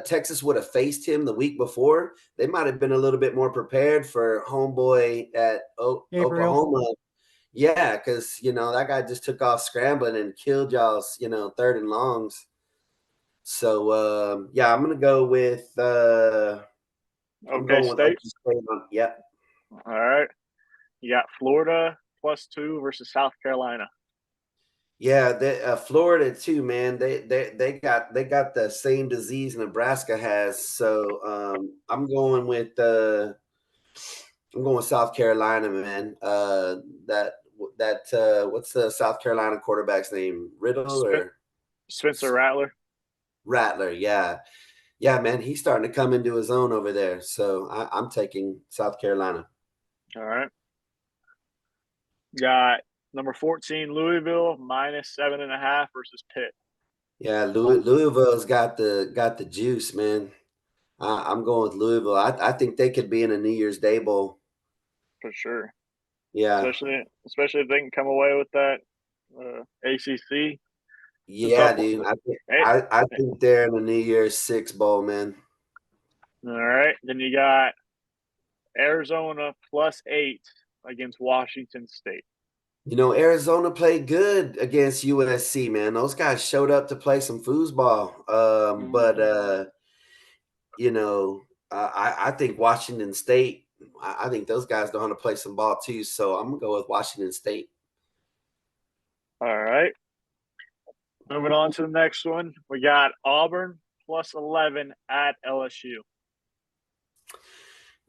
S4: Texas would have faced him the week before, they might have been a little bit more prepared for homeboy at
S2: Gabriel.
S4: Oklahoma. Yeah, because that guy just took off scrambling and killed y'all's 3rd and longs. So yeah, I'm gonna go with I'm going with
S1: State.
S4: Okie State. Yep.
S1: All right, you got Florida +2 versus South Carolina.
S4: Yeah, Florida too, man. They got the same disease Nebraska has. So I'm going with South Carolina, man. What's the South Carolina quarterback's name? Riddle or
S1: Spencer Rattler?
S4: Rattler, yeah, man. He's starting to come into his own over there. So I'm taking South Carolina.
S1: All right. Got number 14 Louisville -7.5 versus Pitt.
S4: Yeah, Louisville's got the juice, man. I'm going with Louisville. I think they could be in a New Year's Day bowl
S1: For sure.
S4: Yeah,
S1: Especially if they can come away with that ACC.
S4: yeah, dude. I think they're in the New Year's Six bowl, man.
S1: All right. Then you got Arizona +8 against Washington State.
S4: Arizona played good against USC, man. Those guys showed up to play some foosball. But I think Washington State I think those guys know how to play some ball too. So I'm gonna go with Washington State.
S1: All right. Moving on to the next one. We got Auburn plus 11 at LSU.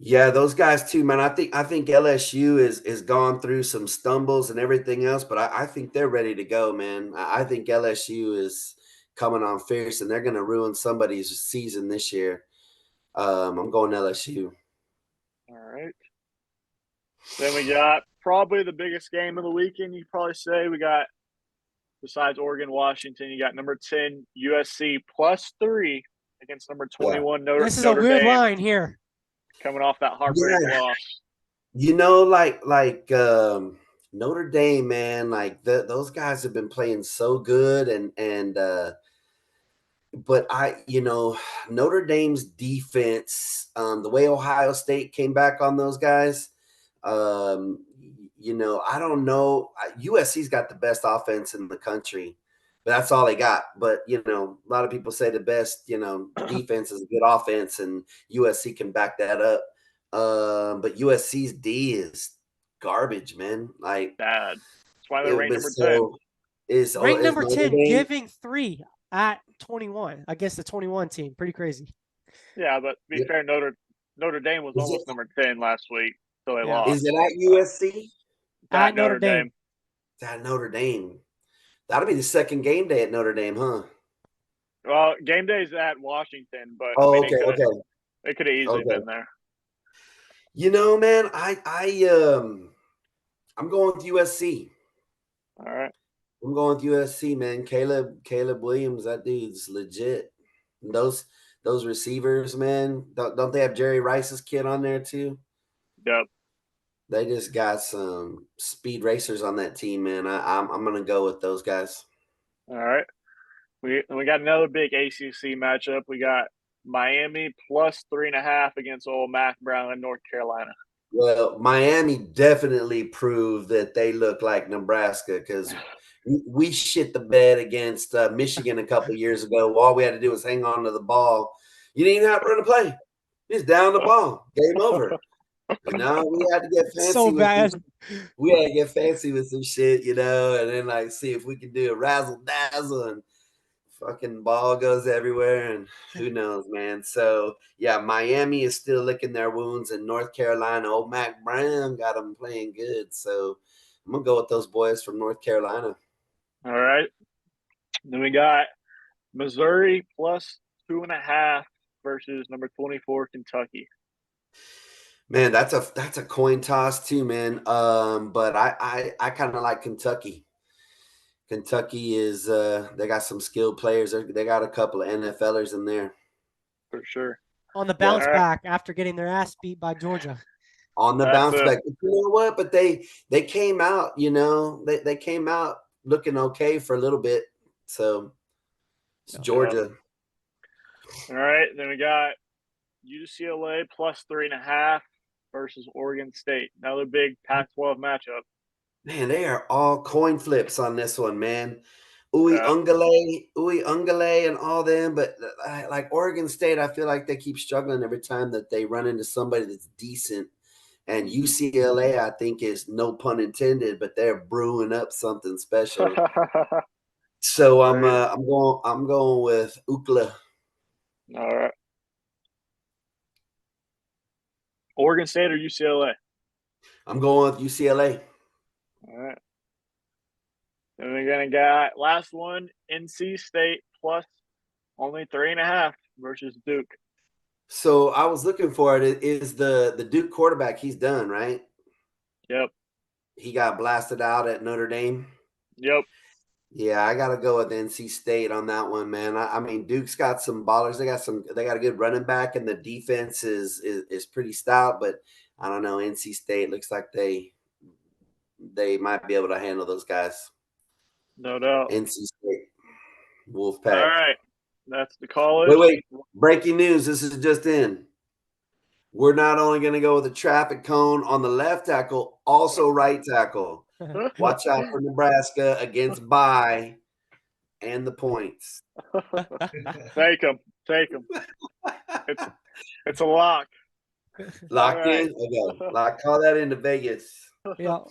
S4: Yeah, those guys too, man. I think LSU is gone through some stumbles and everything else, but I think they're ready to go, man. I think LSU is coming on fierce, and they're going to ruin somebody's season this year. I'm going LSU.
S1: All right. Then we got probably the biggest game of the weekend. You probably say we got, besides Oregon, Washington, you got number 10 USC plus 3 against number 21 Notre Dame.
S2: This is a weird line here.
S1: Coming off that heartbreak loss.
S4: You know, like Notre Dame, man, like those guys have been playing so good, but Notre Dame's defense, the way Ohio State came back on those guys, I don't know. USC's got the best offense in the country, but that's all they got. But a lot of people say the best, defense is a good offense, and USC can back that up. But USC's D is garbage, man. Like
S1: bad. That's why they're ranked number 10.
S4: Is
S2: ranked number 10,
S4: Dame
S2: giving 3 at 21 against the 21 team. Pretty crazy.
S1: Yeah, but to be fair, Notre Dame was almost number 10 last week, so they lost.
S4: Is it at USC?
S2: At Notre Dame.
S4: It's at Notre Dame. That'll be the second game day at Notre Dame, huh?
S1: Well, game day is at Washington, but
S4: okay.
S1: They could have easily been there.
S4: Man, I'm going with USC.
S1: All right.
S4: I'm going with USC, man. Caleb Williams, that dude's legit. And those receivers, man, don't they have Jerry Rice's kid on there too?
S1: Yep.
S4: They just got some speed racers on that team, man. I'm gonna go with those guys.
S1: All right. We got another big ACC matchup. We got Miami plus 3.5 against old Mac Brown in North Carolina.
S4: Well, Miami definitely proved that they look like Nebraska because we shit the bed against Michigan a couple years ago. All we had to do was hang on to the ball. You didn't even have to run a play. Just down the ball. Game over. We had to get fancy.
S2: So bad.
S4: We had to get fancy with some shit, and then see if we can do a razzle dazzle and fucking ball goes everywhere and who knows, man. So yeah, Miami is still licking their wounds, and North Carolina, old Mac Brown got them playing good. So I'm gonna go with those boys from North Carolina.
S1: All right. Then we got Missouri plus 2.5 versus number 24 Kentucky.
S4: Man, that's a coin toss too, man. But I kind of like Kentucky. Kentucky is they got some skilled players. They got a couple of NFLers in there.
S1: For sure.
S2: On the bounce back after getting their ass beat by Georgia.
S4: On the bounce back. You know what? But they came out, they came out looking okay for a little bit. So it's Georgia.
S1: All right. Then we got UCLA plus 3.5 versus Oregon State. Another big Pac-12 matchup.
S4: Man, they are all coin flips on this one, man. Ungale, and all them. But like Oregon State, I feel like they keep struggling every time that they run into somebody that's decent. And UCLA, I think, is no pun intended, but they're brewing up something special. So I'm going with UCLA.
S1: All right. Oregon State or UCLA?
S4: I'm going with UCLA.
S1: All right. Then we're gonna get last one, NC State plus only 3.5 versus Duke.
S4: So I was looking for it. Is the Duke quarterback? He's done, right?
S1: Yep.
S4: He got blasted out at Notre Dame.
S1: Yep.
S4: Yeah, I gotta go with NC State on that one, man. I mean, Duke's got some ballers. They got a good running back, and the defense is pretty stout. But I don't know. NC State looks like they might be able to handle those guys.
S1: No doubt.
S4: NC State, Wolfpack.
S1: All right, that's the college.
S4: Wait! Breaking news! This is just in. We're not only going to go with a traffic cone on the left tackle, also right tackle. Watch out for Nebraska against bye and the points.
S1: Take them. It's a lock.
S4: Locked
S1: right.
S4: in? Okay. Call that into Vegas.
S2: Yeah.
S1: All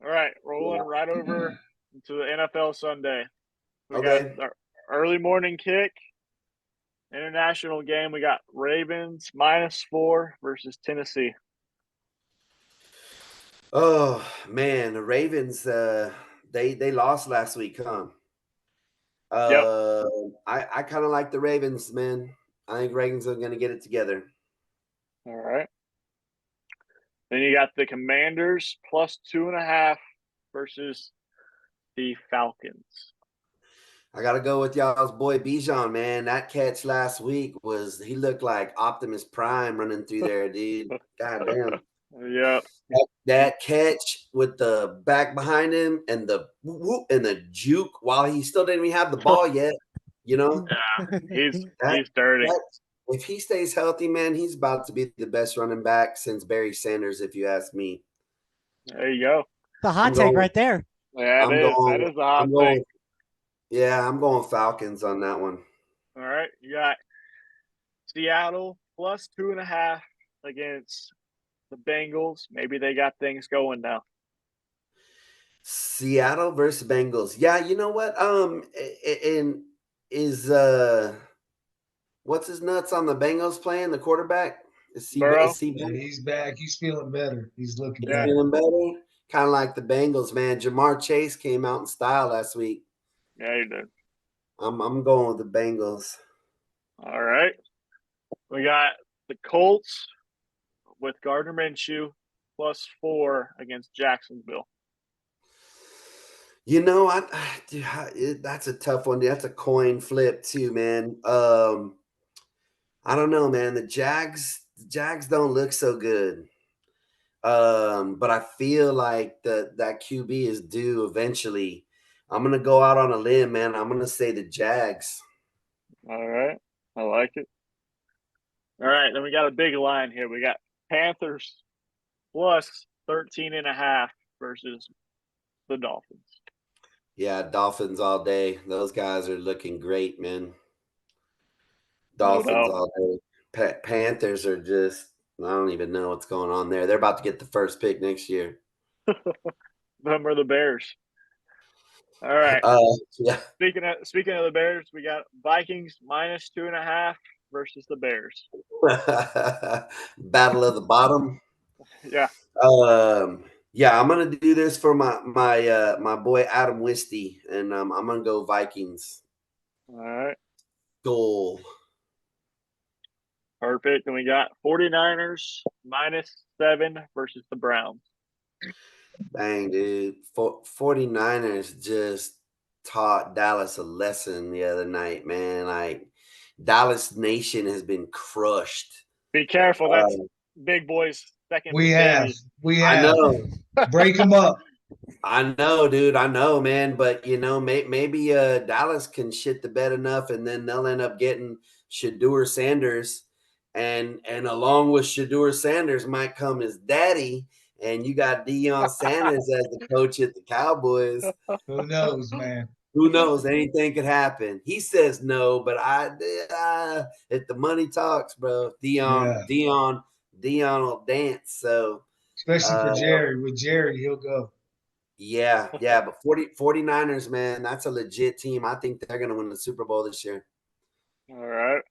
S1: right, rolling right over to the NFL Sunday. We got
S4: Okay.
S1: our early morning kick, international game. We got Ravens -4 versus Tennessee.
S4: Oh man, the Ravens they lost last week, huh?
S1: Yep.
S4: I kind of like the Ravens, man. I think Ravens are gonna get it together.
S1: All right. Then you got the Commanders +2.5 versus the Falcons.
S4: I gotta go with y'all's boy Bijan, man. That catch last week he looked like Optimus Prime running through there, dude. God damn.
S1: Yep.
S4: That catch with the back behind him and the whoop and the juke while he still didn't even have the ball yet. You know,
S1: Yeah, he's
S4: that,
S1: dirty.
S4: that if he stays healthy, man, he's about to be the best running back since Barry Sanders, if you ask me.
S1: There you go.
S2: The hot take right there.
S1: Yeah, that is a hot take.
S4: Yeah, I'm going Falcons on that one.
S1: All right, you got Seattle +2.5 against the Bengals. Maybe they got things going now.
S4: Seattle versus Bengals. Yeah, you know what? And is what's his nuts on the Bengals playing the quarterback?
S1: Burrow?
S3: Yeah, he's back. He's feeling better. He's looking
S1: Yeah.
S3: better.
S4: feeling better? Kind of like the Bengals, man. Jamar Chase came out in style last week.
S1: Yeah, you did.
S4: I'm going with the Bengals.
S1: All right. We got the Colts with Gardner Minshew +4 against Jacksonville.
S4: You know, that's a tough one. That's a coin flip too, man. I don't know, man. The Jags don't look so good. But I feel like that QB is due eventually. I'm gonna go out on a limb, man. I'm gonna say the Jags.
S1: All right. I like it. All right. Then we got a big line here. We got Panthers +13.5 versus the Dolphins.
S4: Yeah, Dolphins all day. Those guys are looking great, man.
S1: No
S4: Dolphins
S1: doubt.
S4: all day. Panthers are just, I don't even know what's going on there. They're about to get the first pick next year.
S1: Them are the Bears. All right.
S4: Yeah.
S1: Speaking of the Bears, we got Vikings -2.5 versus the Bears.
S4: Battle of the bottom.
S1: Yeah.
S4: Yeah, I'm gonna do this for my boy Adam Wisty, and I'm gonna go Vikings.
S1: All right.
S4: Goal.
S1: Perfect. And we got 49ers -7 versus the Browns.
S4: Bang, dude. 49ers just taught Dallas a lesson the other night, man. Like Dallas Nation has been crushed.
S1: Be careful. That's big boys second.
S3: We have.
S4: I know.
S3: Break them up.
S4: I know, dude. I know, man. But you know, maybe Dallas can shit the bed enough, and then they'll end up getting Shador Sanders, and along with Shador Sanders might come his daddy, and you got Deion Sanders as the coach at the Cowboys.
S3: Who knows, man?
S4: Who knows? Anything could happen. He says no, but if the money talks, bro, Deion will dance. So.
S3: Especially for Jerry. With Jerry, he'll go.
S4: Yeah, but 49ers, man, that's a legit team. I think they're going to win the Super Bowl this year.
S1: All right.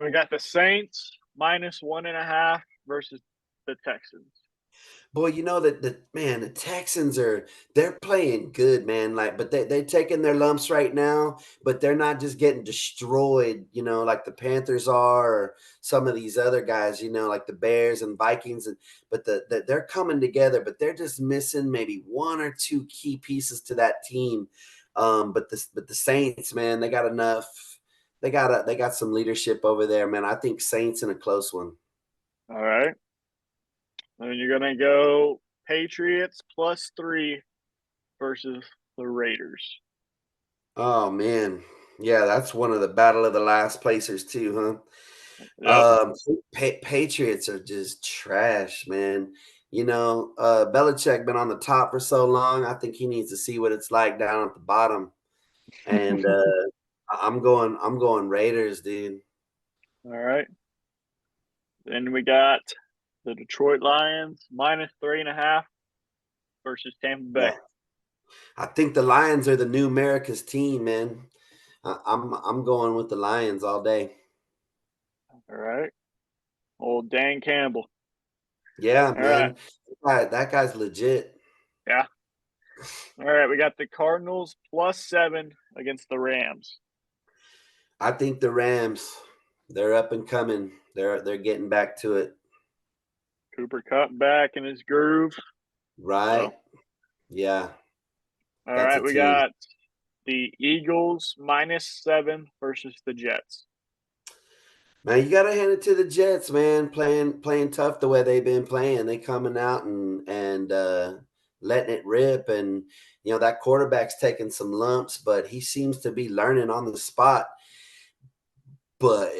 S1: We got the Saints -1.5 versus the Texans.
S4: Boy, you know that the Texans they're playing good, man. Like, but they're taking their lumps right now, but they're not just getting destroyed, you know, like the Panthers are, or some of these other guys, you know, like the Bears and Vikings, but they're coming together, but they're just missing maybe one or two key pieces to that team. But the Saints, man, they got enough. They got some leadership over there, man. I think Saints in a close one.
S1: All right. And you're going to go Patriots +3 versus the Raiders.
S4: Oh man, yeah, that's one of the battle of the last placers too,
S1: Yep.
S4: Patriots are just trash, man. You know, Belichick been on the top for so long. I think he needs to see what it's like down at the bottom. And I'm going Raiders, dude.
S1: All right. Then we got the Detroit Lions -3.5 versus Tampa Bay.
S4: Yeah. I think the Lions are the new America's team, man. I'm going with the Lions all day.
S1: All right. Old Dan Campbell.
S4: Yeah,
S1: All
S4: man. That guy's legit.
S1: Yeah. All right. We got the Cardinals +7 against the Rams.
S4: I think the Rams, they're up and coming. They're getting back to it.
S1: Cooper Kupp back in his groove.
S4: Right?
S1: So,
S4: Yeah.
S1: all
S4: That's
S1: right.
S4: a
S1: We
S4: team.
S1: got the Eagles -7 versus the Jets.
S4: Man, you gotta hand it to the Jets, man. Playing tough the way they've been playing. They coming out and letting it rip. And that quarterback's taking some lumps, but he seems to be learning on the spot. But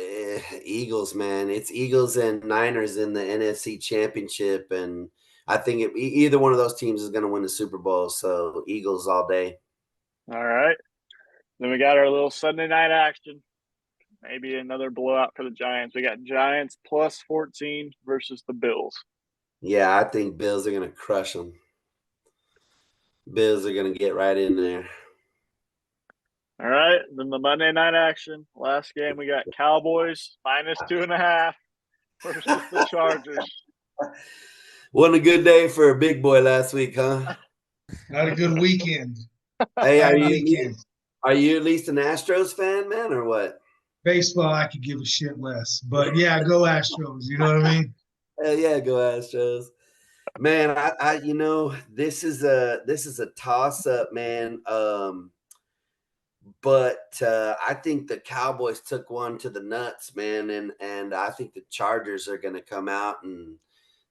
S4: Eagles, man, it's Eagles and Niners in the NFC Championship, and I think either one of those teams is going to win the Super Bowl. So Eagles all day.
S1: All right. Then we got our little Sunday night action. Maybe another blowout for the Giants. We got Giants +14 versus the Bills.
S4: Yeah, I think Bills are going to crush them. Bills are going to get right in there.
S1: All right. Then the Monday night action. Last game, we got Cowboys -2.5 versus the Chargers.
S4: Wasn't a good day for a big boy last week, huh?
S3: Not a good weekend.
S4: Hey,
S3: Bad
S4: are
S3: weekend.
S4: you at least an Astros fan, man, or what?
S3: Baseball, I could give a shit less. But yeah, go Astros. You know what I mean?
S4: Hell yeah, go Astros. Man, I this is a toss up, man. But I think the Cowboys took one to the nuts, man, and I think the Chargers are going to come out and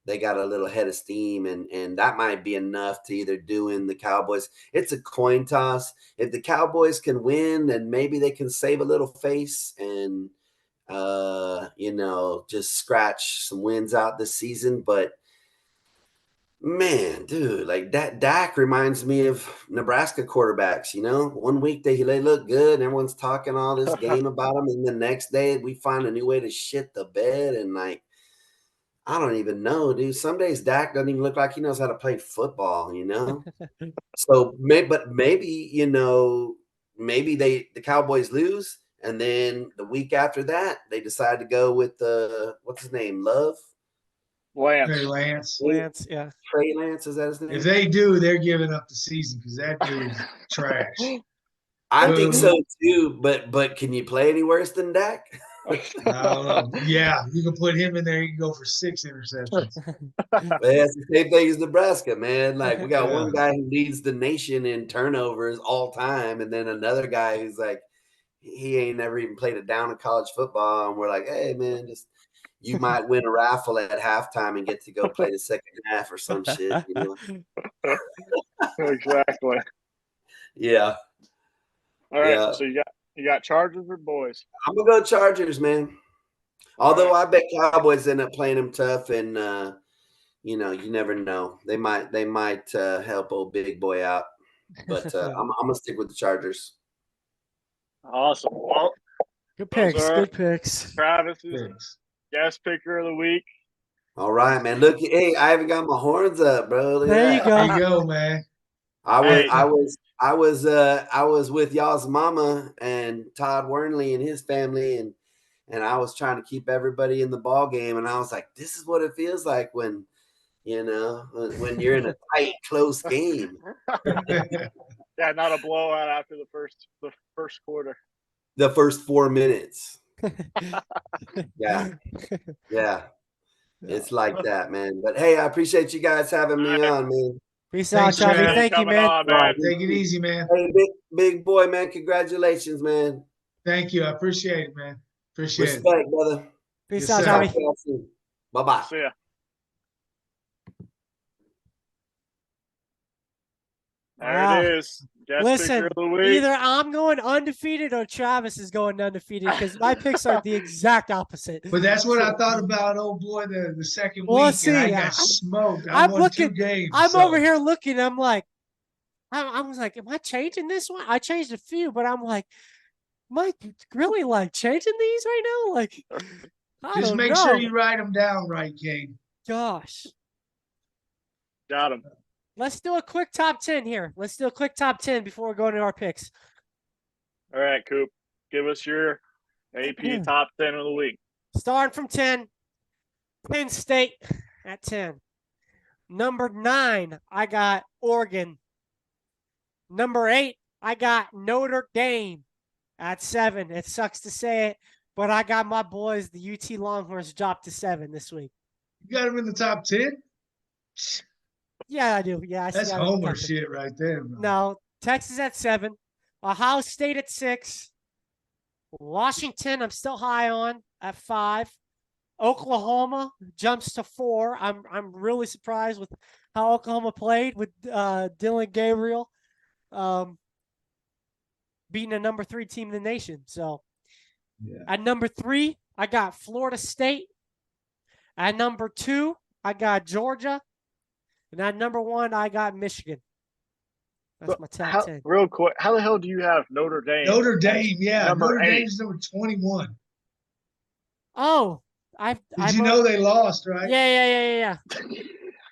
S4: they got a little head of steam, and that might be enough to either do in the Cowboys. It's a coin toss. If the Cowboys can win, then maybe they can save a little face and just scratch some wins out this season. But man, dude, like that Dak reminds me of Nebraska quarterbacks. 1 week they look good, and everyone's talking all this game about them, and the next day we find a new way to shit the bed, and I don't even know, dude. Some days Dak doesn't even look like he knows how to play football. So maybe the Cowboys lose, and then the week after that they decide to go with what's his name, Love.
S3: Trey Lance.
S2: Lance, yeah.
S4: Trey Lance, is that his name?
S3: If they do, they're giving up the season because that dude's trash.
S4: I think so too, but can you play any worse than Dak?
S3: I don't know. Yeah, you can put him in there. You can go for 6 interceptions.
S4: It's the same thing as Nebraska, man. Like we got
S3: Yeah.
S4: one guy who leads the nation in turnovers all time, and then another guy who's like he ain't never even played a down in college football, and we're like, hey man, you might win a raffle at halftime and get to go play the second half or some shit.
S1: Exactly.
S4: Yeah.
S1: All right.
S4: Yeah.
S1: So you got Chargers or boys?
S4: I'm gonna go Chargers, man. Although I bet Cowboys end up playing them tough, and you never know. They might help old big boy out, but I'm gonna stick with the Chargers.
S1: Awesome. Well,
S2: Good picks. Good picks.
S1: Travis's guest picker of the week.
S4: All right, man. Look, hey, I haven't got my horns up, bro. Look
S2: There
S4: at that.
S3: There you go, man.
S4: I was with y'all's mama and Todd Wernley and his family, and I was trying to keep everybody in the ball game, and I was like, this is what it feels like when you're in a tight, close game.
S1: Yeah, not a blowout after the first quarter.
S4: The first 4 minutes. Yeah. It's like that, man. But hey, I appreciate you guys having me on, man.
S2: Peace
S3: Thanks,
S2: out, Chavi.
S3: Trav.
S2: Thank you, man.
S1: On, man.
S3: Take it easy, man.
S4: Hey, big boy, man. Congratulations, man.
S3: Thank you. I appreciate it, man. Appreciate it.
S4: Respect, brother.
S2: Peace
S3: Yes,
S2: out,
S3: sir.
S2: Chavi.
S4: Bye-bye.
S1: See ya. There it is. Guest
S2: Listen,
S1: picker of the week.
S2: either I'm going undefeated or Travis is going undefeated because my picks are the exact opposite.
S3: But that's what I thought about, old boy, the second
S2: We'll
S3: week, and I
S2: see.
S3: got smoked.
S2: I'm
S3: I won
S2: looking-
S3: 2 games.
S2: I'm
S3: so.
S2: over here looking. I'm like, I was like, am I changing this one? I changed a few, but I'm like, am I really like changing these right now? Like, I
S3: Just
S2: don't
S3: make
S2: know.
S3: sure you write them down right, Kane.
S2: Gosh.
S1: Got him.
S2: Let's do a quick top 10 here. Let's do a quick top 10 before we go into our picks.
S1: All right, Coop. Give us your AP top 10 of the week.
S2: Starting from 10, Penn State at 10. Number 9, I got Oregon. Number 8, I got Notre Dame at 7. It sucks to say it, but I got my boys, the UT Longhorns, dropped to 7 this week.
S3: You got them in the top 10?
S2: Yeah, I do. Yeah, I
S3: That's
S2: see. I don't
S3: Homer
S2: touch it.
S3: shit right there, bro.
S2: No, Texas at 7. Ohio State at 6. Washington, I'm still high on at 5. Oklahoma jumps to 4. I'm really surprised with how Oklahoma played with Dylan Gabriel beating a number 3 team in the nation. So
S3: Yeah.
S2: at number 3, I got Florida State. At number 2, I got Georgia. And at number 1, I got Michigan. That's my top 10.
S1: Real quick, how the hell do you have Notre Dame?
S3: Notre Dame, yeah.
S1: Number
S3: Notre
S1: 8.
S3: Dame's number 21.
S2: Oh,
S3: Did you know they lost, right?
S2: Yeah.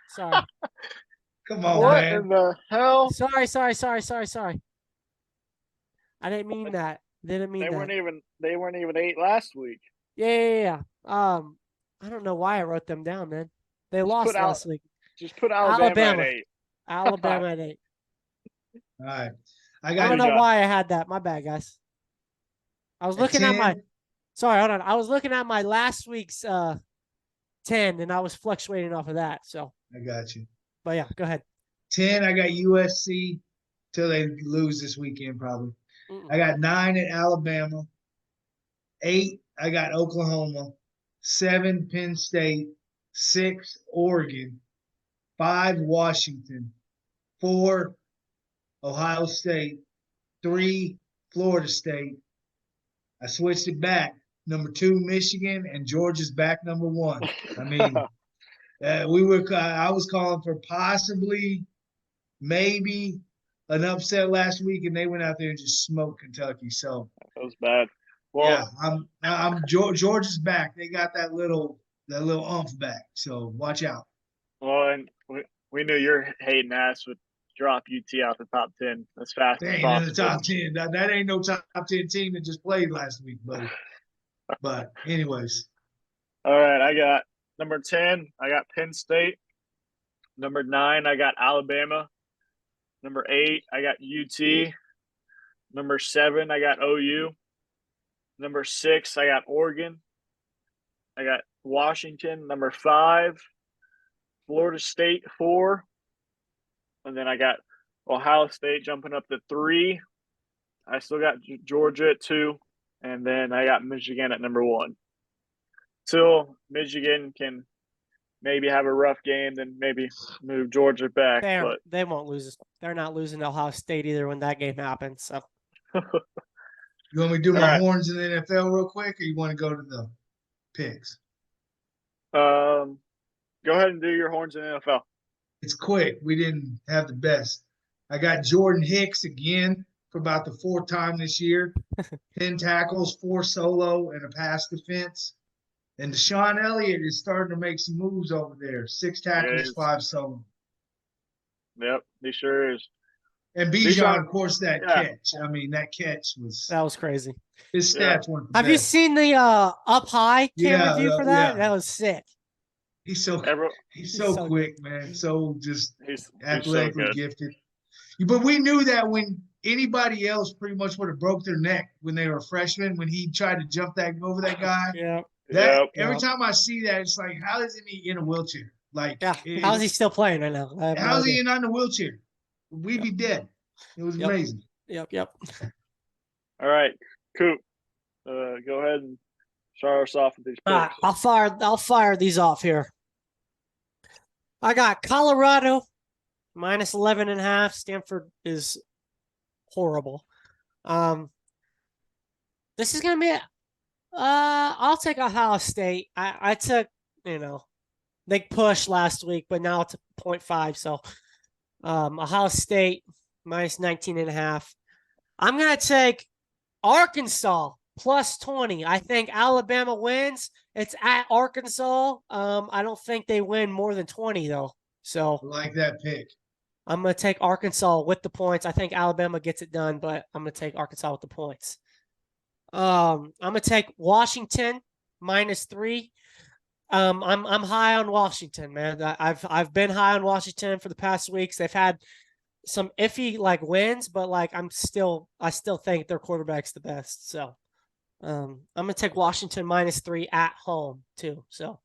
S2: Sorry.
S3: Come on,
S1: What
S3: man.
S1: in the hell?
S2: Sorry. I didn't mean that. Didn't mean
S1: They
S2: that.
S1: weren't even 8 last week.
S2: Yeah. I don't know why I wrote them down, man. They lost last week.
S1: Just put Alabama at 8.
S2: Alabama at 8.
S3: All right.
S2: I don't know why I had that. My bad, guys. I was looking at my. Sorry, hold on. I was looking at my last week's 10, and I was fluctuating off of that. So.
S3: I got you.
S2: But yeah, go ahead.
S3: 10, I got USC till they lose this weekend, probably. I got 9 at Alabama. 8, I got Oklahoma. 7, Penn State. 6, Oregon. 5, Washington. 4, Ohio State. 3, Florida State. I switched it back. Number 2, Michigan, and Georgia's back number 1. I mean, I was calling for possibly, maybe an upset last week, and they went out there and just smoked Kentucky. So
S1: that was bad. Well,
S3: yeah, Georgia's back. They got that little oomph back. So watch out.
S1: Well, and we knew your hating ass would drop UT out the top 10 as fast
S3: They
S1: as
S3: ain't
S1: possible.
S3: in the top 10. That ain't no top 10 team that just played last week, buddy. But anyways.
S1: All right, I got number 10, I got Penn State. Number 9, I got Alabama. Number 8, I got UT. Number 7, I got OU. Number 6, I got Oregon. I got Washington. Number 5, Florida State 4. And then I got Ohio State jumping up to 3. I still got Georgia at 2. And then I got Michigan at number 1. Till Michigan can maybe have a rough game, then maybe move Georgia back. But
S2: They won't lose. They're not losing to Ohio State either when that game happens. So.
S3: You want me to do my horns in the NFL real quick, or you want to go to the picks?
S1: Go ahead and do your horns in the NFL.
S3: It's quick. We didn't have the best. I got Jordan Hicks again for about the 4th time this year. 10 tackles, 4 solo, and a pass defense. And Deshaun Elliott is starting to make some moves over there. 6 tackles, 5 solo.
S1: Yep, he sure is.
S3: And Bijan, of course, that catch. I mean, that catch was
S2: crazy.
S3: His stats weren't.
S2: Have you seen the up high camera view for that?
S3: Yeah.
S2: That was sick.
S3: He's so quick, man. So just athletically gifted. But we knew that when anybody else pretty much would have broke their neck when they were freshmen, when he tried to jump over that guy. Every time I see that, it's like, how isn't he in a wheelchair? Like,
S2: how is he still playing right now?
S3: How is he not in a wheelchair? We'd be dead. It was amazing.
S2: Yep.
S1: All right, Coop. Go ahead and start us off with these picks.
S2: I'll fire these off here. I got Colorado minus 11.5. Stanford is horrible. This is gonna be. I'll take Ohio State. I took they pushed last week, but now it's a 0.5. So Ohio State minus 19.5. I'm gonna take Arkansas plus 20. I think Alabama wins. It's at Arkansas. I don't think they win more than 20 though. So
S3: I like that pick.
S2: I'm going to take Arkansas with the points. I think Alabama gets it done, but I'm going to take Arkansas with the points. I'm going to take Washington -3. I'm high on Washington, man. I've been high on Washington for the past weeks. They've had some iffy like wins, but like I still think their quarterback's the best. So I'm gonna take Washington -3 at home too. So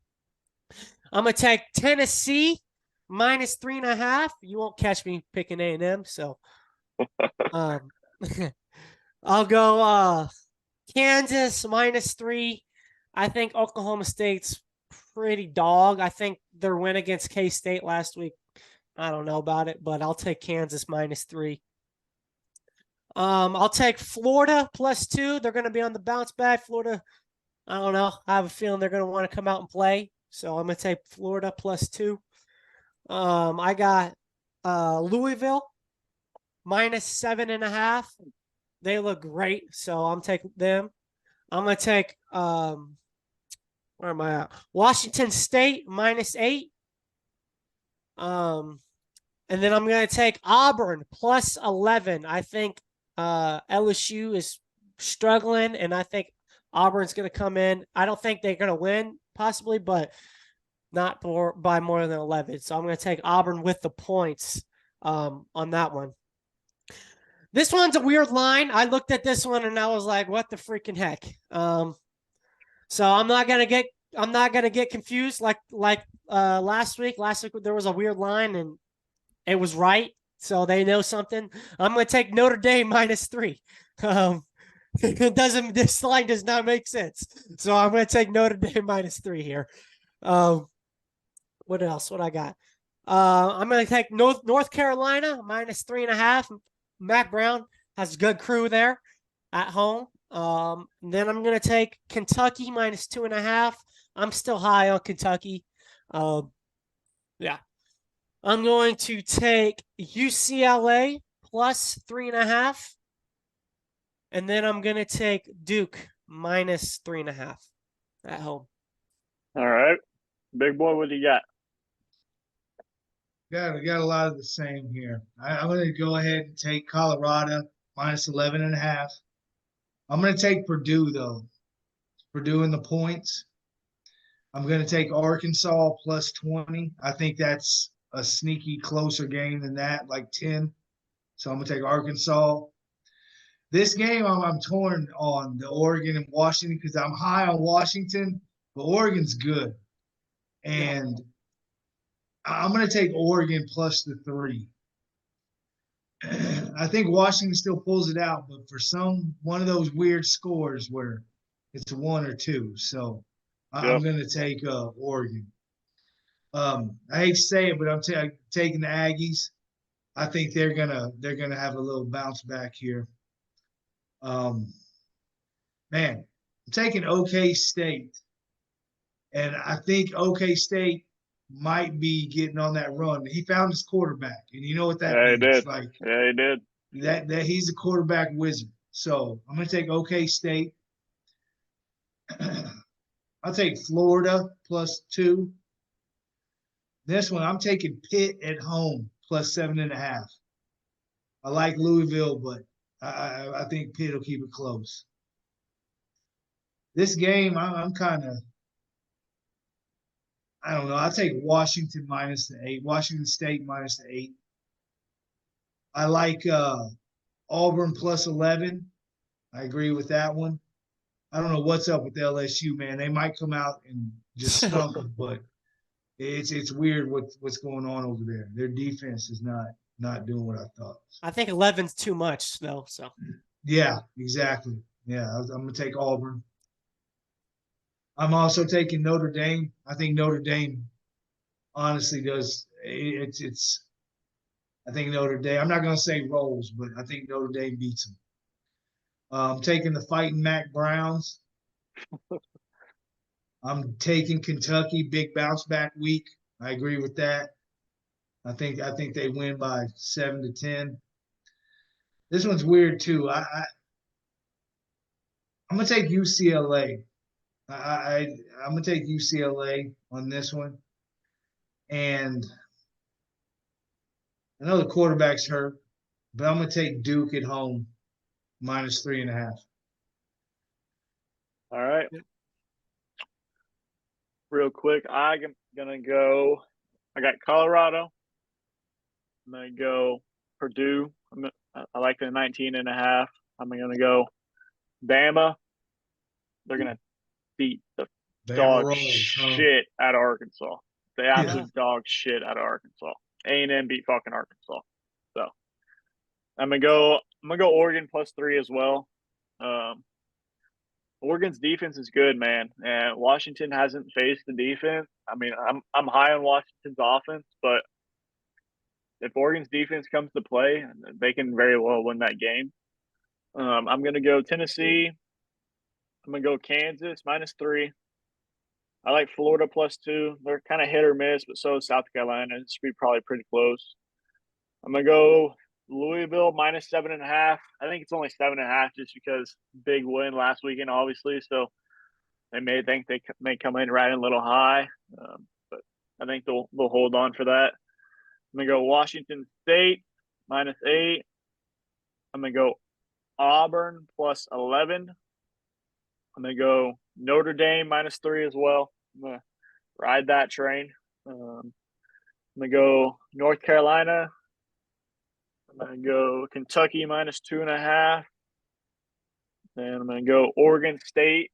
S2: I'm gonna take Tennessee -3.5. You won't catch me picking A&M. So I'll go Kansas -3. I think Oklahoma State's pretty dog. I think their win against K-State last week, I don't know about it, but I'll take Kansas -3. I'll take Florida +2. They're going to be on the bounce back. Florida, I don't know. I have a feeling they're going to want to come out and play. So I'm going to take Florida +2. I got Louisville -7.5. They look great, so I'm taking them. I'm going to take where am I at? Washington State -8. And then I'm going to take Auburn +11. I think LSU is struggling, and I think Auburn's going to come in. I don't think they're going to win, possibly, but not by more than 11. So I'm going to take Auburn with the points on that one. This one's a weird line. I looked at this one and I was like, "What the freaking heck?" So I'm not gonna get confused like last week. Last week there was a weird line and it was right, so they know something. I'm gonna take Notre Dame -3. This line does not make sense, so I'm gonna take Notre Dame -3 here. What else? What I got? I'm gonna take North Carolina -3.5. Mac Brown has a good crew there at home. Then I'm going to take Kentucky -2.5. I'm still high on Kentucky. Yeah. I'm going to take UCLA +3.5. And then I'm going to take Duke -3.5 at home.
S1: All right. Big boy, what do you got?
S3: Got a lot of the same here. I'm going to go ahead and take Colorado -11.5. I'm going to take Purdue, though. Purdue in the points. I'm going to take Arkansas +20. I think that's a sneaky closer game than that, like 10. So I'm going to take Arkansas. This game, I'm torn on the Oregon and Washington because I'm high on Washington, but Oregon's good. And I'm going to take Oregon +3. I think Washington still pulls it out, but for one of those weird scores where it's a 1 or 2. So I'm going to take Oregon. I hate to say it, but I'm taking the Aggies. I think they're gonna have a little bounce back here. Man, I'm taking OK State, and I think OK State might be getting on that run. He found his quarterback, and you know what that means.
S1: He did.
S3: Like,
S1: yeah, he did.
S3: That he's a quarterback wizard. So I'm going to take OK State. I'll take Florida +2. This one, I'm taking Pitt at home +7.5. I like Louisville, but I think Pitt will keep it close. This game, I'm kind of, I don't know. I'll take Washington -8. Washington State -8. I like Auburn +11. I agree with that one. I don't know what's up with LSU, man. They might come out and just stump them, but it's weird what's going on over there. Their defense is not doing what I thought.
S2: I think 11's too much, though. So.
S3: Yeah, exactly. Yeah, I'm gonna take Auburn. I'm also taking Notre Dame. I think Notre Dame honestly does. It's. I think Notre Dame. I'm not gonna say rolls, but I think Notre Dame beats them. I'm taking the Fighting Mac Browns. I'm taking Kentucky, big bounce back week. I agree with that. I think they win by 7 to 10. This one's weird too. I'm gonna take UCLA. I'm gonna take UCLA on this one, and I know the quarterback's hurt, but I'm gonna take Duke at home minus 3.5.
S1: All right. Real quick, I'm gonna go. I got Colorado. I'm gonna go Purdue. I like the 19.5. I'm gonna go Bama. They're gonna beat the
S3: Bama
S1: dog
S3: rolls, huh?
S1: shit out of Arkansas. The
S3: Yeah.
S1: absolute dog shit out of Arkansas. A&M beat fucking Arkansas. So I'm gonna go Oregon +3 as well. Oregon's defense is good, man, and Washington hasn't faced the defense. I mean, I'm high on Washington's offense, but if Oregon's defense comes to play, they can very well win that game. I'm gonna go Tennessee. I'm gonna go Kansas -3. I like Florida +2. They're kind of hit or miss, but so is South Carolina. It should be probably pretty close. I'm gonna go Louisville -7.5. I think it's only 7.5 just because big win last weekend, obviously. So they may think they may come in right a little high, but I think they'll hold on for that. I'm gonna go Washington State -8. I'm gonna go Auburn +11. I'm gonna go Notre Dame -3 as well. I'm gonna ride that train. I'm gonna go North Carolina. I'm gonna go Kentucky -2.5. And I'm gonna go Oregon State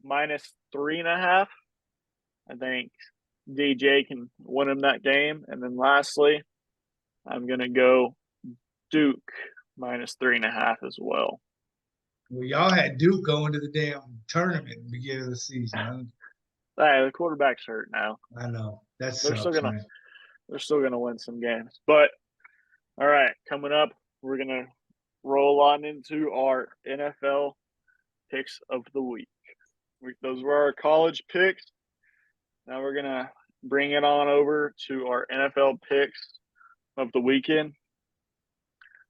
S1: -3.5. I think DJ can win him that game. And then lastly, I'm gonna go Duke -3.5 as well.
S3: Well, y'all had Duke going to the damn tournament at the beginning of the season.
S1: Hey, the quarterback's hurt now.
S3: I know. That
S1: They're
S3: sucks,
S1: still gonna
S3: man.
S1: they're still gonna win some games. But all right, coming up, we're gonna roll on into our NFL picks of the week. Those were our college picks. Now we're gonna bring it on over to our NFL picks of the weekend.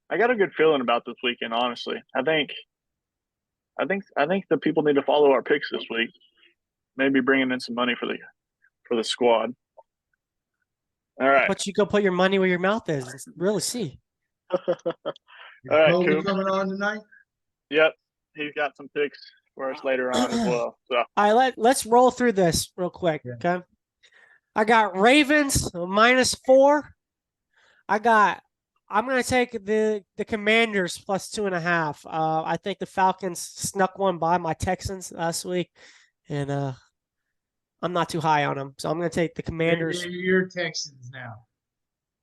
S1: I got a good feeling about this weekend, honestly. I think the people need to follow our picks this week. Maybe bringing in some money for the squad. All right.
S2: But you go put your money where your mouth is and really see.
S1: All
S3: Is
S1: right,
S3: Kobe
S1: Coop.
S3: coming on tonight?
S1: Yep, he's got some picks for us later on as well. So
S2: All right, let's roll through this real quick.
S3: Yeah.
S2: Okay. I got Ravens -4. I'm gonna take the Commanders +2.5. I think the Falcons snuck one by my Texans last week, and I'm not too high on them. So I'm gonna take the Commanders.
S3: You're Texans now.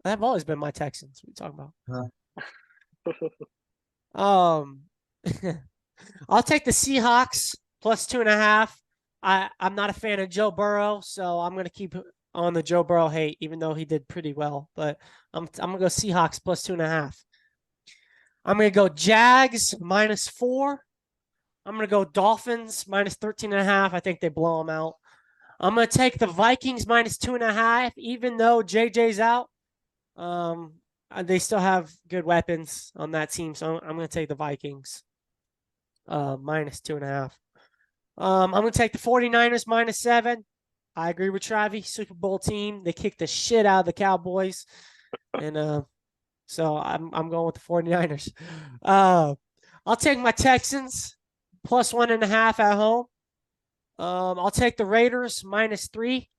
S2: They've always been my Texans. What are you talking about?
S3: Huh.
S2: I'll take the Seahawks +2.5. I'm not a fan of Joe Burrow, so I'm gonna keep on the Joe Burrow hate, even though he did pretty well. But I'm gonna go Seahawks +2.5. I'm gonna go Jags -4. I'm gonna go Dolphins -13.5. I think they blow them out. I'm gonna take the Vikings -2.5, even though JJ's out. They still have good weapons on that team, so I'm gonna take the Vikings -2.5. I'm gonna take the 49ers -7. I agree with Travi. Super Bowl team. They kicked the shit out of the Cowboys. And so I'm going with the 49ers. I'll take my Texans +1.5 at home. I'll take the Raiders -3.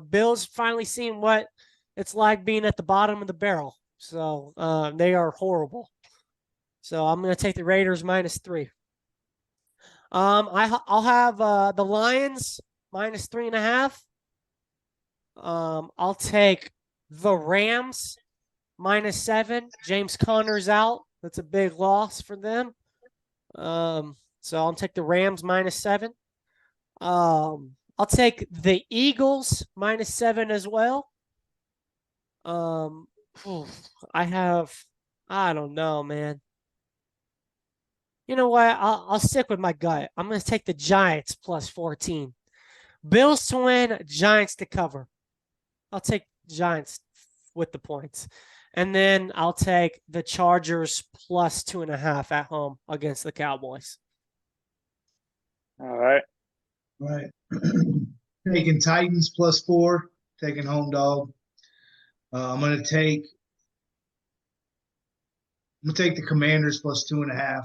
S2: Bills finally seen what it's like being at the bottom of the barrel. So they are horrible. So I'm going to take the Raiders -3. I'll have the Lions -3.5. I'll take the Rams -7. James Conner's out. That's a big loss for them. So I'll take the Rams -7. I'll take the Eagles -7 as well. I don't know, man. You know what? I'll stick with my gut. I'm going to take the Giants +14. Bills to win, Giants to cover. I'll take Giants with the points. And then I'll take the Chargers +2.5 at home against the Cowboys.
S1: All right.
S3: Right. Taking Titans +4, taking home dog. I'm gonna take the Commanders +2.5.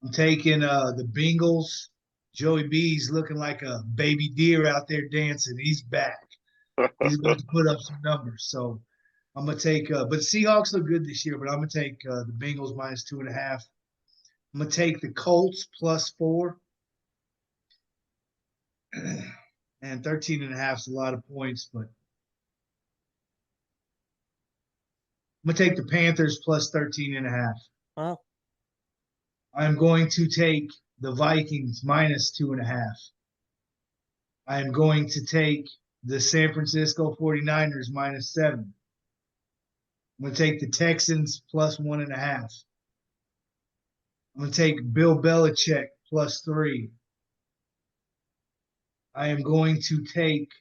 S3: I'm taking the Bengals. Joey B's looking like a baby deer out there dancing. He's back. He's about to put up some numbers. So I'm gonna take but Seahawks look good this year, but I'm gonna take the Bengals -2.5. I'm gonna take the Colts +4. And 13.5 is a lot of points, but I'm gonna take the Panthers +13.5.
S2: Well,
S3: I'm going to take the Vikings -2.5. I am going to take the San Francisco 49ers -7. I'm going to take the Texans +1.5. I'm going to take Bill Belichick +3. I am going to take,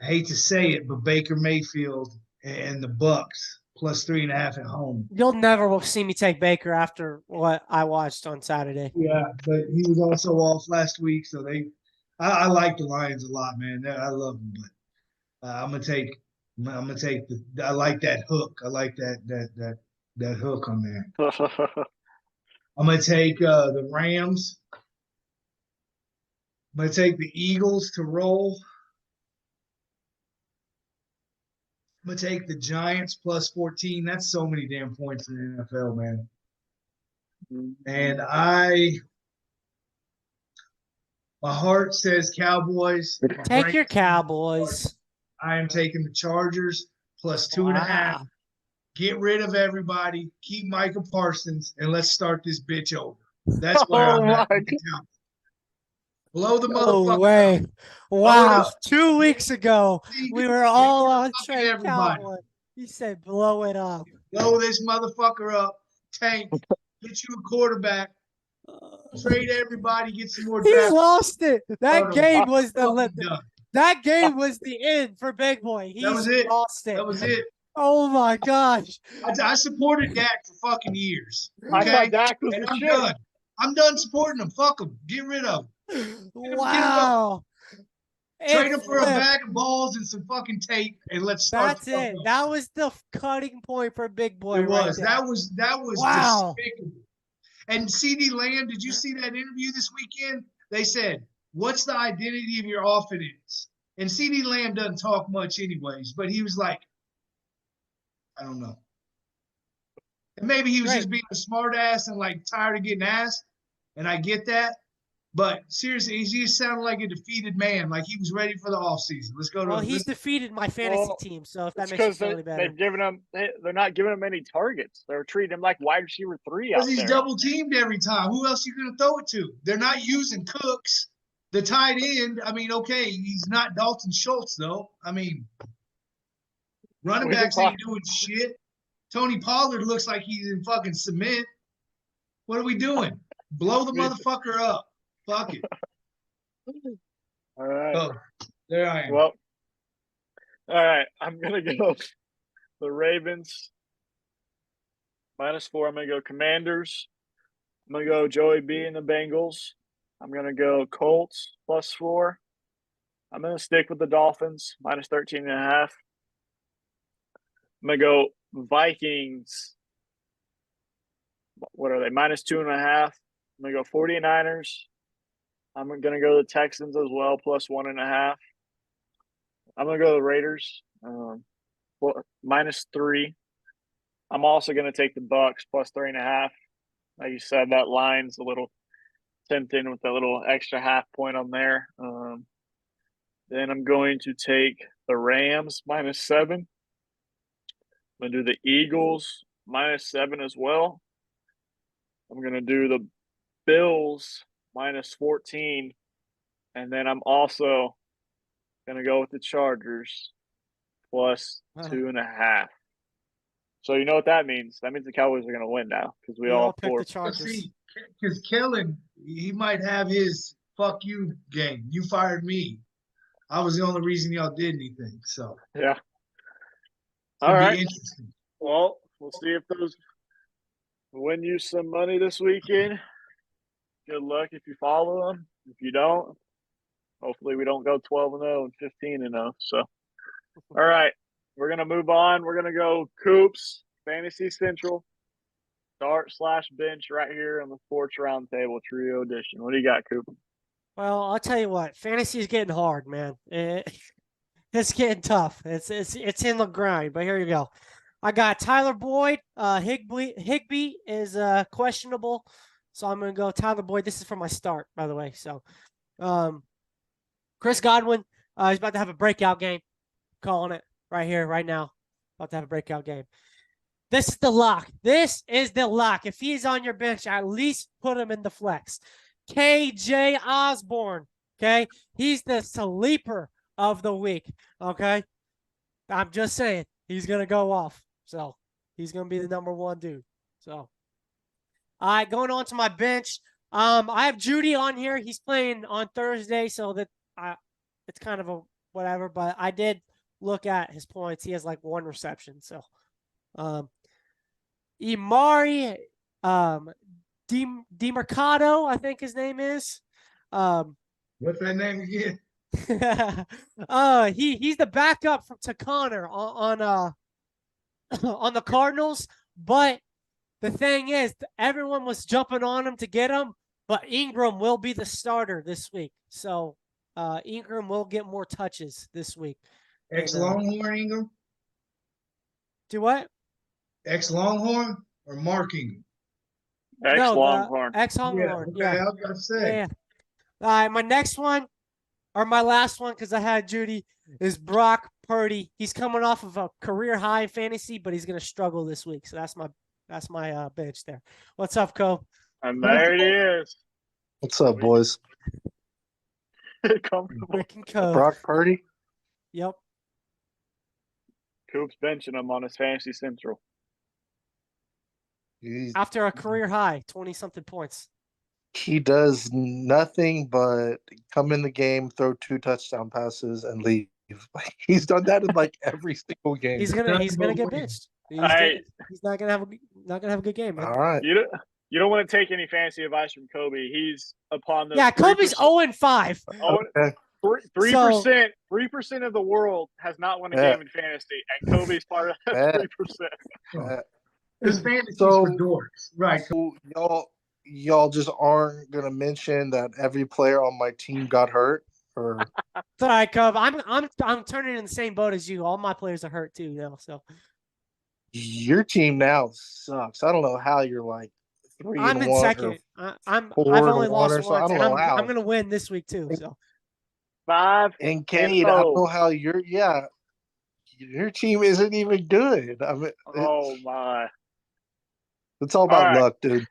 S3: I hate to say it, but Baker Mayfield and the Bucks +3.5 at home.
S2: you'll never see me take Baker after what I watched on Saturday.
S3: Yeah, but he was also off last week, so I like the Lions a lot, man. I love them, but I'm gonna take I like that hook. I like that hook on there. I'm gonna take the Rams. I'm gonna take the Eagles to roll. I'm gonna take the Giants +14. That's so many damn points in the NFL, man. And my heart says Cowboys.
S2: Take your Cowboys.
S3: I am taking the Chargers +2.5.
S2: Wow.
S3: Get rid of everybody. Keep Micah Parsons, and let's start this bitch over. That's where I'm at. Blow the
S2: No
S3: motherfucker.
S2: way.
S3: Up.
S2: Wow. 2 weeks ago, we were all on
S3: fucking
S2: Trey
S3: everybody.
S2: Cowboy. You said blow it up.
S3: Blow this motherfucker up. Tank. Get you a quarterback. Trade everybody. Get some more
S2: He
S3: draft.
S2: lost it. That game was
S3: Fucking done.
S2: that game was the end for Big Boy. He
S3: That was it.
S2: lost it.
S3: That was it.
S2: Oh my gosh.
S3: I supported Dak for fucking years.
S1: I
S3: Okay?
S1: thought Dak was
S3: And
S1: the
S3: I'm
S1: shit.
S3: done. I'm done supporting him. Fuck him. Get rid of him.
S2: Wow.
S3: Trade
S2: It
S3: him for a
S2: flipped.
S3: bag of balls and some fucking tape, and let's start.
S2: That's it. That was the cutting point for Big Boy.
S3: It
S2: right
S3: was.
S2: there.
S3: That was
S2: Wow.
S3: despicable. And CD Lamb, did you see that interview this weekend? They said, "What's the identity of your offense?" And CD Lamb doesn't talk much, anyways. But he was like, "I don't know." And maybe he was
S2: Right.
S3: just being a smart ass and like tired of getting asked. And I get that. But seriously, he just sounded like a defeated man, like he was ready for the offseason. Let's go to.
S2: Well, he's defeated my fantasy
S1: Well,
S2: team, so if that
S1: It's
S2: makes you
S1: because
S2: feel any better.
S1: they've given him. They're not giving him any targets. They're treating him like wide receiver 3 out
S3: Because he's
S1: there.
S3: double teamed every time. Who else are you going to throw it to? They're not using Cooks. The tight end, I mean, okay, he's not Dalton Schultz, though. I mean, running
S1: We can
S3: backs ain't doing shit. Tony Pollard looks like he's in fucking cement. What are we doing? Blow the motherfucker up. Fuck it.
S1: All right.
S3: Oh, there I am.
S1: Well, all right. I'm gonna go the Ravens -4. I'm gonna go Commanders. I'm gonna go Joey B and the Bengals. I'm gonna go Colts +4. I'm gonna stick with the Dolphins -13.5. I'm gonna go Vikings. What are they? -2.5. I'm gonna go 49ers. I'm gonna go the Texans as well, +1.5. I'm gonna go the Raiders, -3. I'm also gonna take the Bucks +3.5. Like you said, that line's a little tempting with that little extra half point on there. Then I'm going to take the Rams -7. I'm gonna do the Eagles -7 as well. I'm gonna do the Bills -14, and then I'm also gonna go with the Chargers +2.5. So you know what that means? That means the Cowboys are gonna win now because we all
S2: picked the
S3: Let's
S2: Chargers.
S3: see, because Kellen, he might have his fuck you game. You fired me. I was the only reason y'all did anything. So
S1: yeah.
S3: it'll
S1: All
S3: be
S1: right.
S3: interesting.
S1: Well, we'll see if those win you some money this weekend. Good luck if you follow them. If you don't, hopefully we don't go 12-0 and 15-0. So, all right, we're gonna move on. We're gonna go Coops Fantasy Central start/bench right here on the Sports Roundtable Trio Edition. What do you got, Coop?
S2: Well, I'll tell you what, fantasy is getting hard, man. It's getting tough. It's in the grind. But here you go. I got Tyler Boyd. Higbee is questionable, so I'm gonna go Tyler Boyd. This is for my start, by the way. So, Chris Godwin, he's about to have a breakout game. Calling it right here, right now. About to have a breakout game. This is the lock. This is the lock. If he's on your bench, at least put him in the flex. KJ Osborne. Okay, he's the sleeper of the week. Okay, I'm just saying he's gonna go off. So he's gonna be the number one dude. So, all right, going on to my bench. I have Judy on here. He's playing on Thursday, so that it's kind of a whatever. But I did look at his points. He has like 1 reception. So, Imari, DeMercado, I think his name is.
S3: What's that name again?
S2: He's the backup to Connor on on the Cardinals, but the thing is, everyone was jumping on him to get him, but Ingram will be the starter this week. So Ingram will get more touches this week.
S3: Ex-Longhorn Ingram?
S2: Do what?
S3: Ex-Longhorn or Mark Ingram?
S1: Ex-Longhorn.
S2: Ex-Longhorn,
S3: Yeah, okay, I was gonna say.
S2: yeah. All right, my next one, or my last one, because I had Judy, is Brock Purdy. He's coming off of a career high in fantasy, but he's going to struggle this week. So that's my bench there. What's up, Co?
S1: And there it is.
S5: What's up, boys?
S1: Comfortable.
S2: Rick and Co.
S5: Brock Purdy?
S2: Yep.
S1: Coop's benching him on his Fantasy Central.
S2: After a career high, 20-something points.
S5: He does nothing but come in the game, throw 2 touchdown passes, and leave. He's done that in like every single game.
S2: He's gonna get benched. He's not gonna have a good game, man.
S5: All right.
S1: You don't want to take any fancy advice from Kobe. He's upon the
S2: Kobe's 0-5.
S5: Okay.
S1: 3%. 3% of the world has not won a game in fantasy, and Kobe's part of that 3%.
S3: His fantasy's for dorks, right?
S5: So y'all just aren't gonna mention that every player on my team got hurt, or
S2: It's all right, Cub. I'm turning in the same boat as you. All my players are hurt too, now. So
S5: your team now sucks. I don't know how you're like 3-1.
S2: I'm in second. I've only lost once, and I'm gonna win this week too. So
S1: 5
S5: and Cade, I don't know how your team isn't even good. I mean,
S1: oh my.
S5: It's all about luck, dude.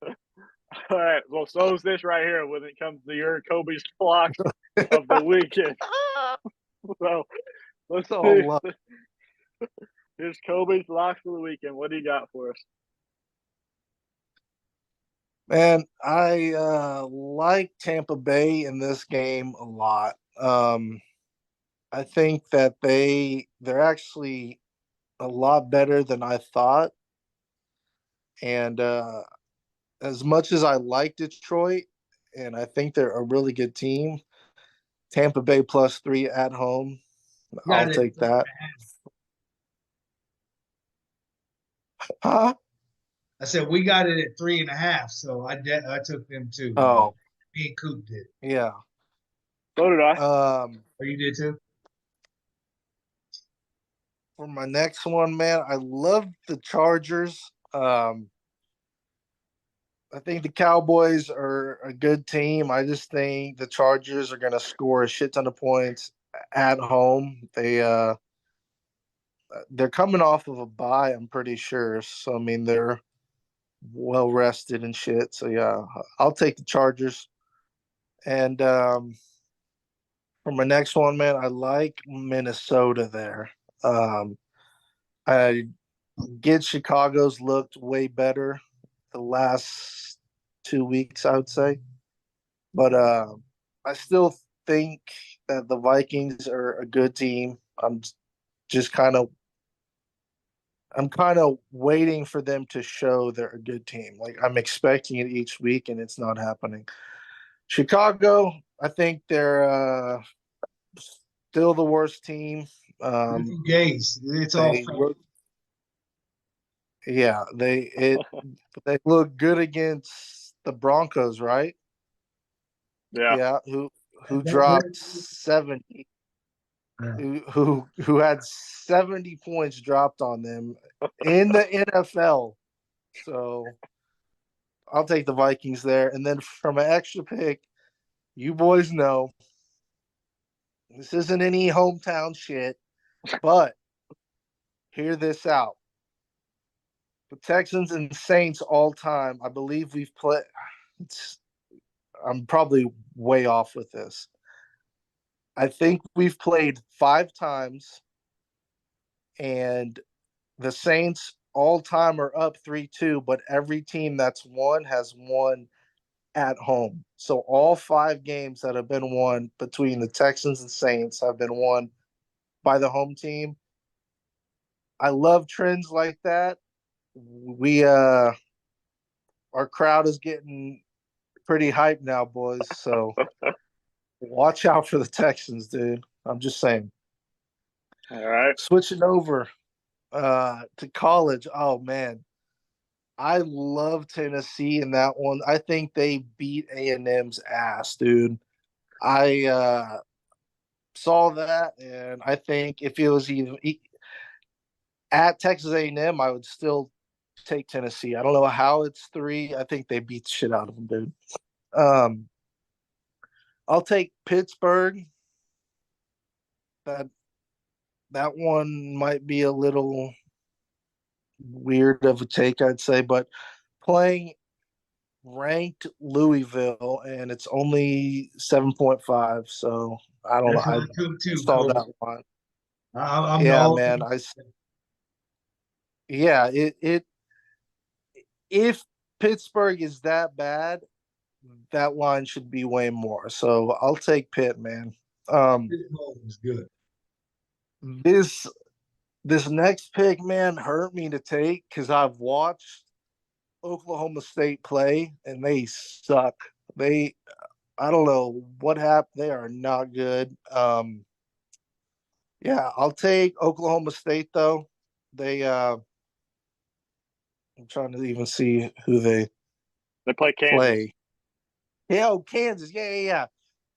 S1: All right. Well, so is this right here when it comes to your Kobe's blocks of the weekend. So let's see. Here's Kobe's locks of the weekend. What do you got for us?
S5: Man, I like Tampa Bay in this game a lot. I think that they're actually a lot better than I thought. And as much as I like Detroit, and I think they're a really good team, Tampa Bay +3 at home, I'll take that. Huh?
S3: I said we got it at 3.5, so I took them too.
S5: Oh,
S3: me and Coop did.
S5: Yeah.
S1: So did I.
S3: Oh, you did too?
S5: For my next one, man, I love the Chargers. I think the Cowboys are a good team. I just think the Chargers are going to score a shit ton of points at home. They're coming off of a bye, I'm pretty sure. So, I mean, they're well rested and shit. So, yeah, I'll take the Chargers. And for my next one, man, I like Minnesota there. I get Chicago's looked way better the last 2 weeks, I would say. But I still think that the Vikings are a good team. I'm just kind of I'm kind of waiting for them to show they're a good team. Like I'm expecting it each week, and it's not happening. Chicago, I think they're still the worst team.
S3: Gaze. It's all
S5: They look, yeah, they look good against the Broncos, right?
S1: Yeah.
S5: Yeah, who dropped 70, who had 70 points dropped on them in the NFL. So I'll take the Vikings there. And then from an extra pick, you boys know this isn't any hometown shit, but hear this out. The Texans and Saints all time, I believe we've played. I'm probably way off with this. I think we've played 5 times, and the Saints all time are up 3-2, but every team that's won has won at home. So all 5 games that have been won between the Texans and Saints have been won by the home team. I love trends like that. We our crowd is getting pretty hyped now, boys. So watch out for the Texans, dude. I'm just saying.
S1: All right.
S5: Switching over to college. Oh man. I love Tennessee in that one. I think they beat A&M's ass, dude. I saw that, and I think if it was even at Texas A&M, I would still take Tennessee. I don't know how it's 3. I think they beat the shit out of them, dude. I'll take Pittsburgh. That one might be a little weird of a take, I'd say, but playing ranked Louisville, and it's only 7.5. So I don't know.
S3: That's what
S5: I
S3: I took too,
S5: saw
S3: Cole.
S5: that one.
S3: I'm
S5: Yeah,
S3: all
S5: man. It if Pittsburgh is that bad, that line should be way more. So I'll take Pitt, man.
S3: is good.
S5: This next pick, man, hurt me to take because I've watched Oklahoma State play and they suck. I don't know what happened. They are not good. Yeah, I'll take Oklahoma State though. I'm trying to even see who they
S1: play Kansas.
S5: play. Yeah, oh, Kansas. Yeah.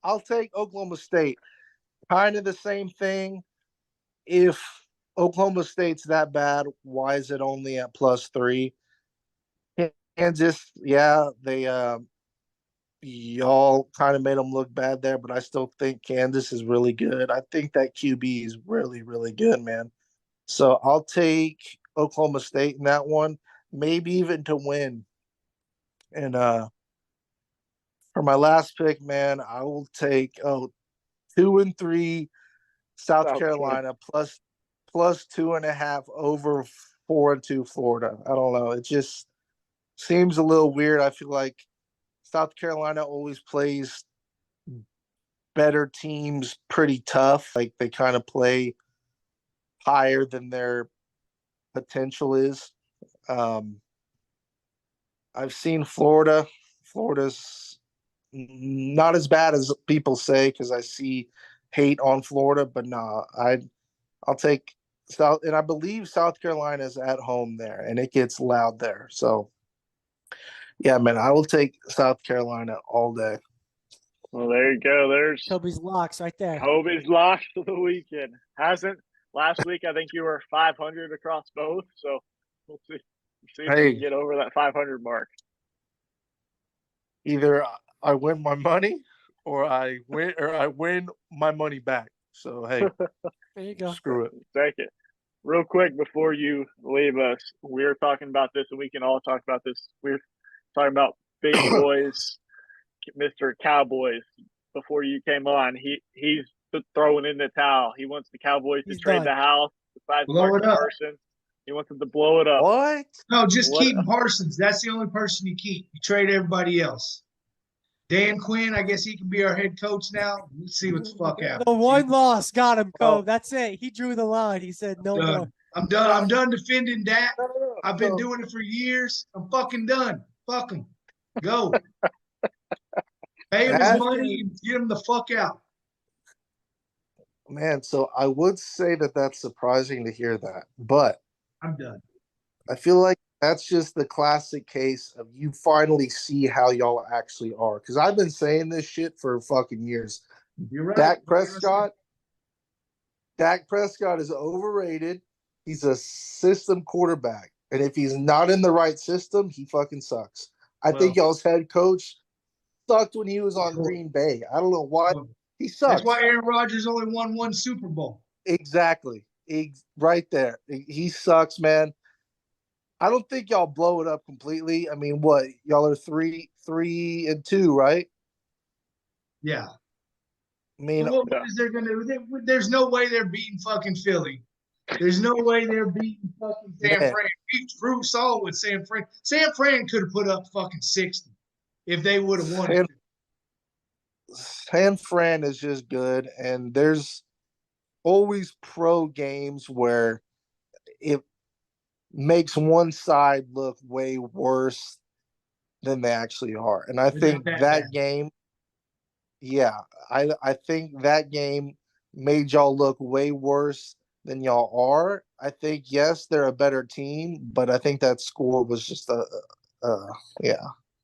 S5: I'll take Oklahoma State. Kind of the same thing. If Oklahoma State's that bad, why is it only at +3? Kansas, yeah, y'all kind of made them look bad there, but I still think Kansas is really good. I think that QB is really, really good, man. So I'll take Oklahoma State in that one, maybe even to win. And for my last pick, man, I will take 2-3 South Carolina plus 2.5 over 4-2 Florida. I don't know. It just seems a little weird. I feel like South Carolina always plays better teams pretty tough. Like they kind of play higher than their potential is. I've seen Florida. Florida's not as bad as people say because I see hate on Florida, but nah, I'll take South, and I believe South Carolina is at home there, and it gets loud there. So, yeah, man, I will take South Carolina all day.
S1: Well, there you go. There's
S2: Toby's locks right there.
S1: Kobe's locked for the weekend. Hasn't last week? I think you were 500 across both. So we'll see if we can get over that 500 mark.
S5: Either I win my money, or I win my money back. So hey,
S2: there you go.
S5: Screw it.
S1: Take it. Real quick before you leave us, we were talking about this, and we can all talk about this. We were talking about big boys, Mr. Cowboys. Before you came on, he's throwing in the towel. He wants the Cowboys to trade the house. Besides Mark Parsons, he wants them to blow it up.
S5: What?
S3: No, just keep Parsons. That's the only person you keep. You trade everybody else. Dan Quinn, I guess he can be our head coach now. We'll see what the fuck happens.
S2: The one loss got him, Cove. That's it. He drew the line. He said no more.
S3: I'm done. I'm done defending Dak.
S5: No.
S3: I've been doing it for years. I'm fucking done. Fuck him. Go. Pay him his
S5: After-
S3: money and get him the fuck out.
S5: Man, so I would say that that's surprising to hear that, but
S3: I'm done.
S5: I feel like that's just the classic case of you finally see how y'all actually are. Because I've been saying this shit for fucking years.
S3: You're right.
S5: Dak Prescott is overrated. He's a system quarterback. And if he's not in the right system, he fucking sucks. I think y'all's head coach sucked when he was on Green Bay. I don't know why. He sucks.
S3: That's why Aaron Rodgers only won one Super Bowl.
S5: Exactly. Right there. He sucks, man. I don't think y'all blow it up completely. I mean, what? Y'all are 3-2, right?
S3: Yeah.
S5: I mean,
S3: what is there going to do? There's no way they're beating fucking Philly. There's no way they're beating fucking San Fran. We saw what San Fran. San Fran could have put up fucking 60 if they would have won.
S5: San Fran is just good, and there's always pro games where it makes one side look way worse than they actually are. And I think that game, I think that game made y'all look way worse than y'all are. I think, yes, they're a better team, but I think that score was just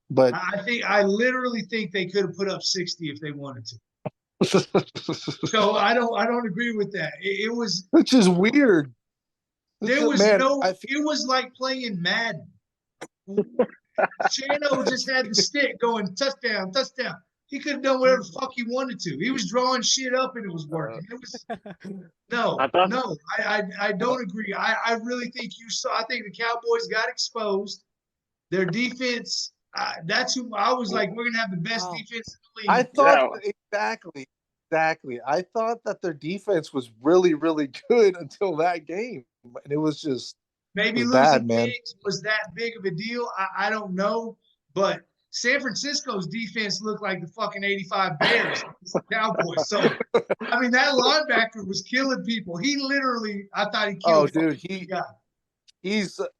S5: But
S3: I literally think they could have put up 60 if they wanted to. So I don't agree with that. It was,
S5: which is weird.
S3: There was it was like playing Madden. Shano just had the stick going touchdown, touchdown. He could have done whatever the fuck he wanted to. He was drawing shit up and it was working. It was I don't agree. I really think I think the Cowboys got exposed. Their defense, that's who I was like, we're gonna have the best defense in the league.
S5: I thought exactly. I thought that their defense was really, really good until that game. And it was just
S3: maybe losing Diggs was that big of a deal. I don't know, but San Francisco's defense looked like the fucking 85 Bears, the Cowboys. So I mean, that linebacker was killing people. He literally, I thought he killed.
S5: Oh, dude, he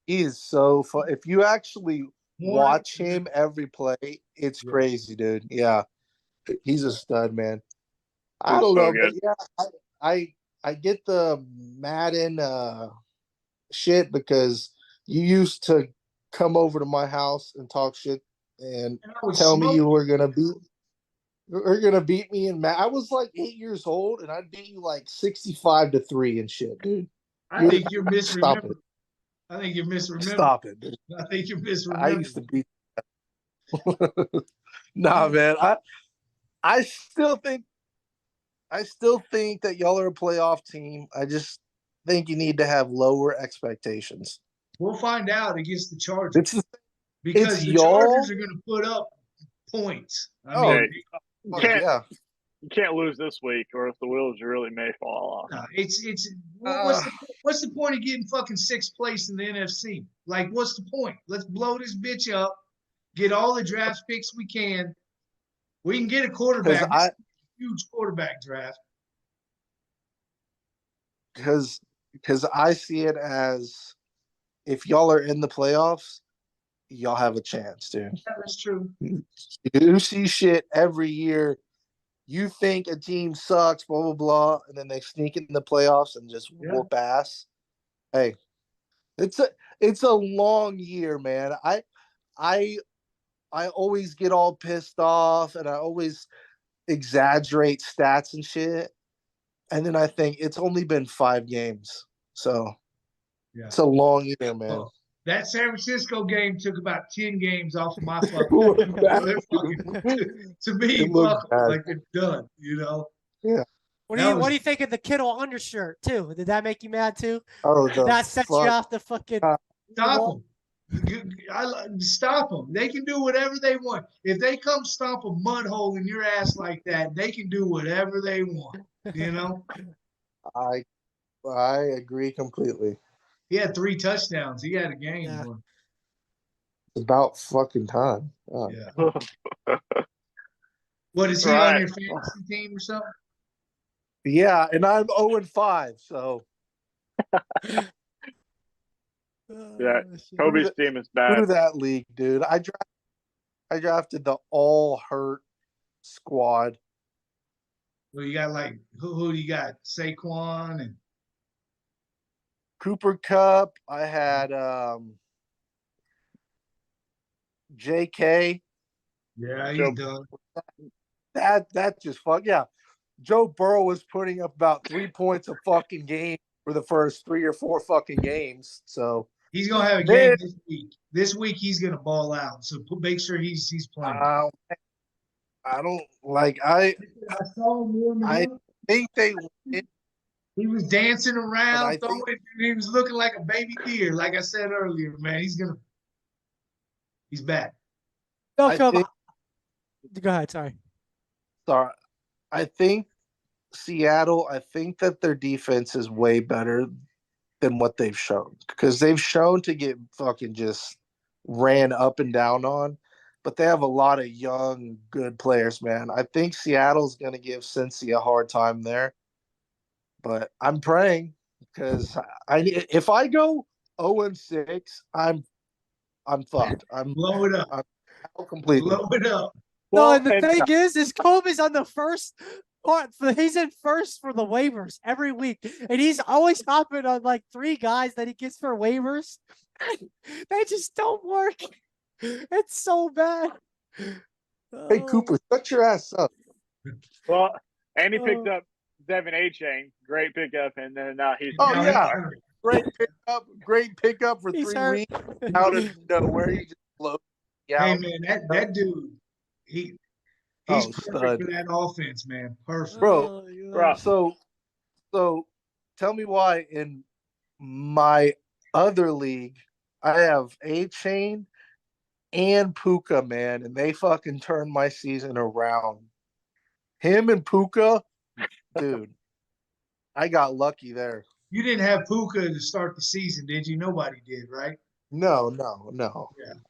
S5: is so fun. If you actually watch him every play, it's crazy, dude. Yeah, he's a stud, man. I don't know, but yeah, I get the Madden shit because you used to come over to my house and talk shit and tell me you were gonna beat me in Madden. I was like 8 years old and I'd beat you like 65-3 and shit, dude.
S3: I think you're misremembering. I think you're misremembering.
S5: Stop it, dude.
S3: I think you're misremembering.
S5: I used to beat. Nah, man. I still think that y'all are a playoff team. I just think you need to have lower expectations.
S3: We'll find out against the Chargers.
S5: Because
S3: the Chargers are going to put up points.
S1: You can't lose this week, or if the wheels really may fall off.
S3: No, what's the point of getting fucking sixth place in the NFC? Like, what's the point? Let's blow this bitch up, get all the draft picks we can. We can get a quarterback. Huge quarterback draft.
S5: Because I see it as if y'all are in the playoffs, y'all have a chance, dude.
S3: Yeah, that's true.
S5: You see shit every year. You think a team sucks, blah blah blah, and then they sneak in the playoffs and just whoop ass. Hey, it's a long year, man. I always get all pissed off, and I always exaggerate stats and shit. And then I think it's only been 5 games, so it's a long year, man.
S3: Well, that San Francisco game took about 10 games off of my fucking. To me, like they're done. You know.
S5: Yeah.
S2: What do you think of the Kittle undershirt too? Did that make you mad too?
S5: Oh,
S2: that sets you off the fucking.
S3: Stop them. Stop them. They can do whatever they want. If they come stomp a mud hole in your ass like that, they can do whatever they want. You know.
S5: I agree completely.
S3: He had 3 touchdowns. He had a game.
S2: Yeah.
S5: It's about fucking time. Oh.
S3: Yeah. What is he on your fantasy team or something?
S5: Yeah, and I'm 0-5, so
S1: Yeah,
S2: Oh, shit.
S1: Kobe's team is bad.
S5: Screw that league, dude. I drafted the all hurt squad.
S3: Well, you got like who do you got? Saquon and
S5: Cooper Cup. I had JK.
S3: yeah, he's
S1: Joe-
S3: done.
S5: That just fuck yeah. Joe Burrow was putting up about 3 points a fucking game for the first 3 or 4 fucking games. So
S3: He's gonna have a
S5: Then-
S3: game this week. This week he's gonna ball out. So make sure he's playing.
S5: I don't like I
S3: saw him warming
S5: I
S3: up.
S5: think they win,
S3: He was dancing
S5: but
S3: around,
S5: I
S3: throwing.
S5: think
S3: He was looking like a baby deer. Like I said earlier, man, he's back.
S2: No,
S5: I
S2: Kobe.
S5: think-
S2: Go ahead. Sorry.
S5: sorry. I think Seattle, I think that their defense is way better than what they've shown because they've shown to get fucking just ran up and down on, but they have a lot of young, good players, man. I think Seattle's going to give Cincy a hard time there, but I'm praying because if I go 0-6, I'm fucked.
S3: Blow it up.
S5: I'm out completely.
S3: Blow it up.
S2: No, and the
S1: and-
S2: thing is Kobe's on the first part. He's in first for the waivers every week, and he's always hopping on like 3 guys that he gets for waivers. They just don't work. It's so bad.
S5: Hey,
S2: Oh,
S5: Cooper, shut your ass up.
S1: well, and he picked
S2: Oh.
S1: up Devin A-Chain. Great pickup. And then he's
S5: Oh,
S3: Now
S5: yeah.
S3: he's hurt.
S5: Great pickup for
S2: he's
S5: 3
S2: hurt.
S5: weeks out of nowhere. He just blows me
S3: Hey
S5: out.
S3: man, that dude, he's
S5: Oh,
S3: perfect
S5: stud.
S3: for that offense, man. Perfect.
S5: Bro,
S2: Oh, yeah.
S1: Bro.
S5: So tell me why in my other league I have A-Chain and Puka, man, and they fucking turned my season around. Him and Puka, dude, I got lucky there.
S3: You didn't have Puka to start the season, did you? Nobody did, right?
S5: No.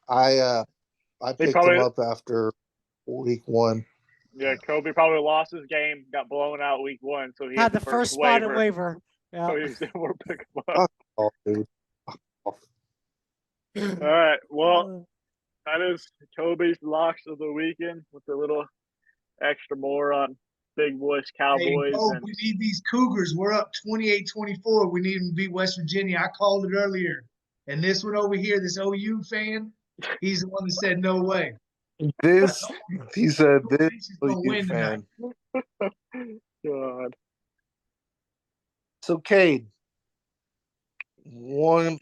S3: Yeah.
S5: I picked
S1: probably-
S5: him up after week 1.
S1: Yeah, Kobe probably lost his game, got blown out week 1, so he
S2: Had the first spot at waiver. Yeah.
S1: So he was able to pick him up.
S5: Oh, dude.
S1: All right, well, that is Kobe's locks of the weekend with a little extra more on Big Boys Cowboys.
S3: Hey, Bo,
S1: And
S3: we need these Cougars. We're up 28-24. We need them to beat West Virginia. I called it earlier. And this one over here, this OU fan, he's the one that said no way.
S5: He said this
S3: He's gonna
S5: OU
S3: win
S5: fan.
S3: tonight.
S1: God,
S5: So, Cade, one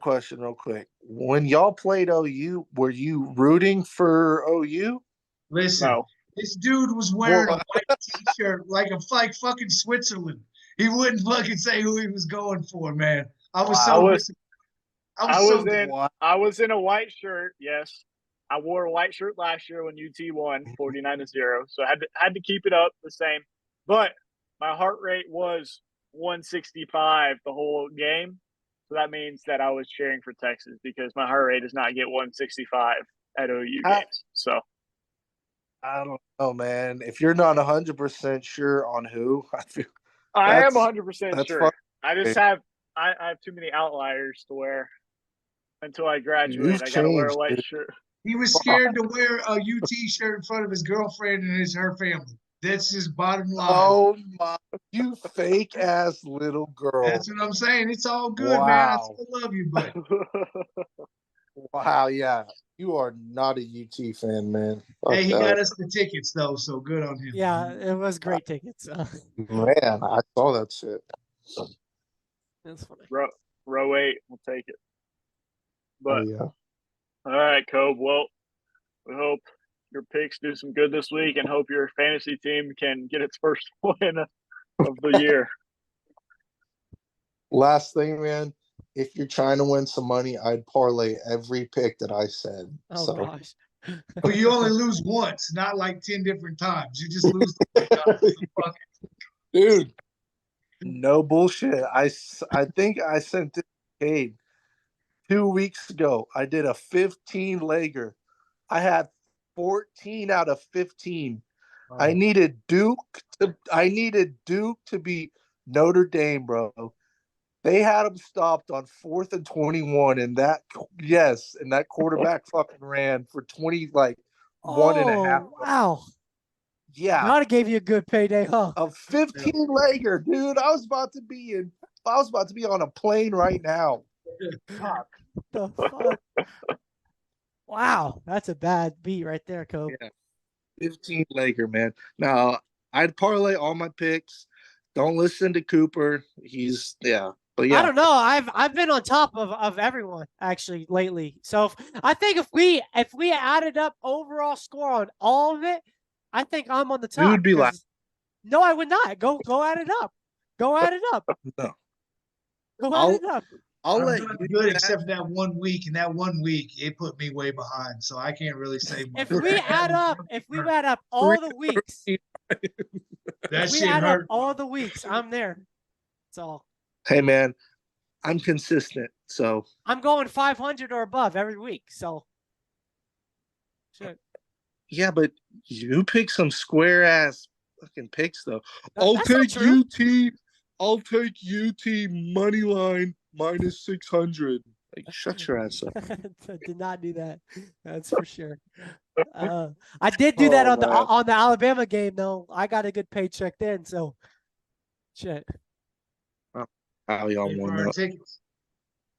S5: question real quick. When y'all played OU, were you rooting for OU?
S3: Listen,
S1: no.
S3: this dude was wearing
S5: Well-
S3: a white t-shirt like fucking Switzerland. He wouldn't fucking say who he was going for, man. I was so
S1: I was- I
S3: so
S1: was in
S5: Wow.
S1: I was in a white shirt, yes. I wore a white shirt last year when UT won 49-0. So I had to keep it up the same. But my heart rate was 165 the whole game. So that means that I was cheering for Texas because my heart rate does not get 165 at OU games. So
S5: I don't know, man. If you're not 100% sure on who, I feel
S1: I am
S5: That's-
S1: 100%
S5: that's
S1: sure.
S5: fun.
S1: I just have I have too many outliers to wear until I graduate.
S5: You've
S1: I gotta wear a
S5: changed,
S1: white
S5: dude.
S1: shirt.
S3: he was scared to wear a UT shirt in front of his girlfriend and her family. That's his bottom line.
S5: Oh my, you fake ass little girl.
S3: That's what I'm saying. It's all good, man. I
S5: Wow.
S3: still love you, but
S5: Wow, yeah. You are not a UT fan, man. Fuck
S3: hey, he
S5: that.
S3: got us the tickets though, so good on him.
S2: Yeah, it was great tickets.
S5: Man, I saw that shit.
S2: That's funny.
S1: row 8, we'll take it. But
S5: Oh, yeah.
S1: all right, Cobe. Well, we hope your picks do some good this week and hope your fantasy team can get its first win of the year.
S5: Last thing, man. If you're trying to win some money, I'd parlay every pick that I said.
S2: Oh
S5: so.
S2: gosh.
S3: But you only lose once, not like 10 different times. You just lose the fuck.
S5: Dude, no bullshit. I think I sent this to Cade 2 weeks ago. I did a 15 legger. I had 14 out of 15. I needed Duke to beat Notre Dame, bro. They had him stopped on 4th and 21, and that quarterback fucking ran for 20 one and a half.
S2: Oh, wow.
S5: Yeah,
S2: Gotta gave you a good payday, huh?
S5: a 15-legger, dude. I was about to be on a plane right now. Fuck.
S2: The fuck? Wow, that's a bad beat right there, Kobe.
S5: Yeah, 15-legger, man. Now I'd parlay all my picks. Don't listen to Cooper. But yeah.
S2: I don't know. I've been on top of everyone actually lately. So I think if we added up overall score on all of it, I think I'm on the top.
S5: You would be like,
S2: no, I would not. Go add it up. Go add it up.
S5: no.
S2: Go add it up.
S5: I'll
S3: I'm
S5: let
S3: doing
S5: you
S3: good except that 1 week, and that 1 week it put me way behind, so I can't really say much.
S2: If we add up all the weeks,
S3: that
S2: if we
S3: shit
S2: add up
S3: hurt.
S2: all the weeks, I'm there. That's all.
S5: Hey man, I'm consistent, so
S2: I'm going 500 or above every week. So shit.
S5: yeah, but you pick some square ass fucking picks though.
S2: That's not true.
S5: I'll take UT money line minus 600. Like, shut your ass up.
S2: Did not do that. That's for sure. I did do that on the Alabama game though. I got a good paycheck then. So shit.
S5: How y'all
S3: Pay for
S5: won
S3: our
S5: that?
S3: tickets.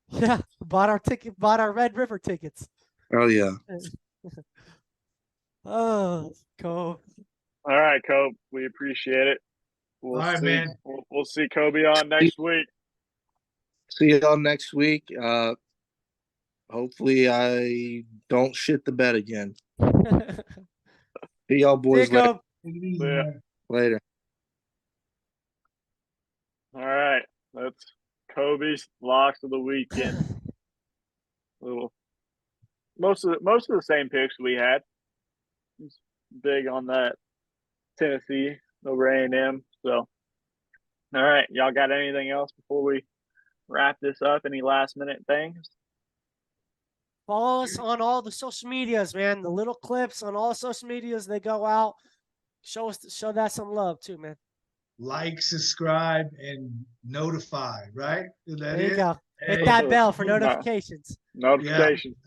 S2: Yeah, bought our Red River tickets.
S5: Oh yeah.
S2: Oh, cool.
S1: All right, Kobe. We appreciate it. We'll
S3: All right,
S1: see.
S3: man.
S1: We'll see Kobe on next week.
S5: See y'all next week. Hopefully I don't shit the bed again. See y'all boys later.
S1: Yeah.
S5: Later.
S1: All right. That's Kobe's locks of the weekend. Most of the same picks we had. He's big on that Tennessee over A&M. So, all right, y'all got anything else before we wrap this up? Any last minute things?
S2: Follow us on all the social medias, man. The little clips on all social medias, they go out. Show that some love too, man.
S3: Like, subscribe, and notify. Right? Is that
S2: There you
S3: it?
S2: go. Hit
S3: Hey,
S2: that bell for notifications.
S1: Notifications.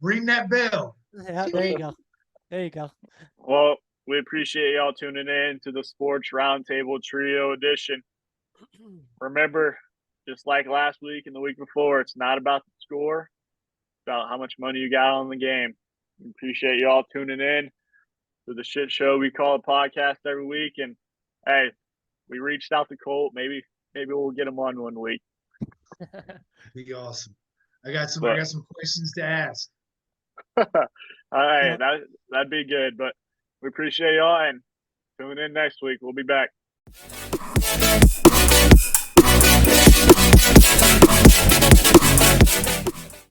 S3: ring that bell.
S2: Yeah, there you go. There you go.
S1: Well, we appreciate y'all tuning in to the Sports Roundtable Trio Edition. Remember, just like last week and the week before, it's not about the score. It's about how much money you got on the game. We appreciate y'all tuning in to the shit show we call a podcast every week. And hey, we reached out to Colt. Maybe we'll get him on one week.
S3: Be awesome. I got some questions to ask.
S1: All right, that'd be good. But we appreciate y'all and tune in next week. We'll be back.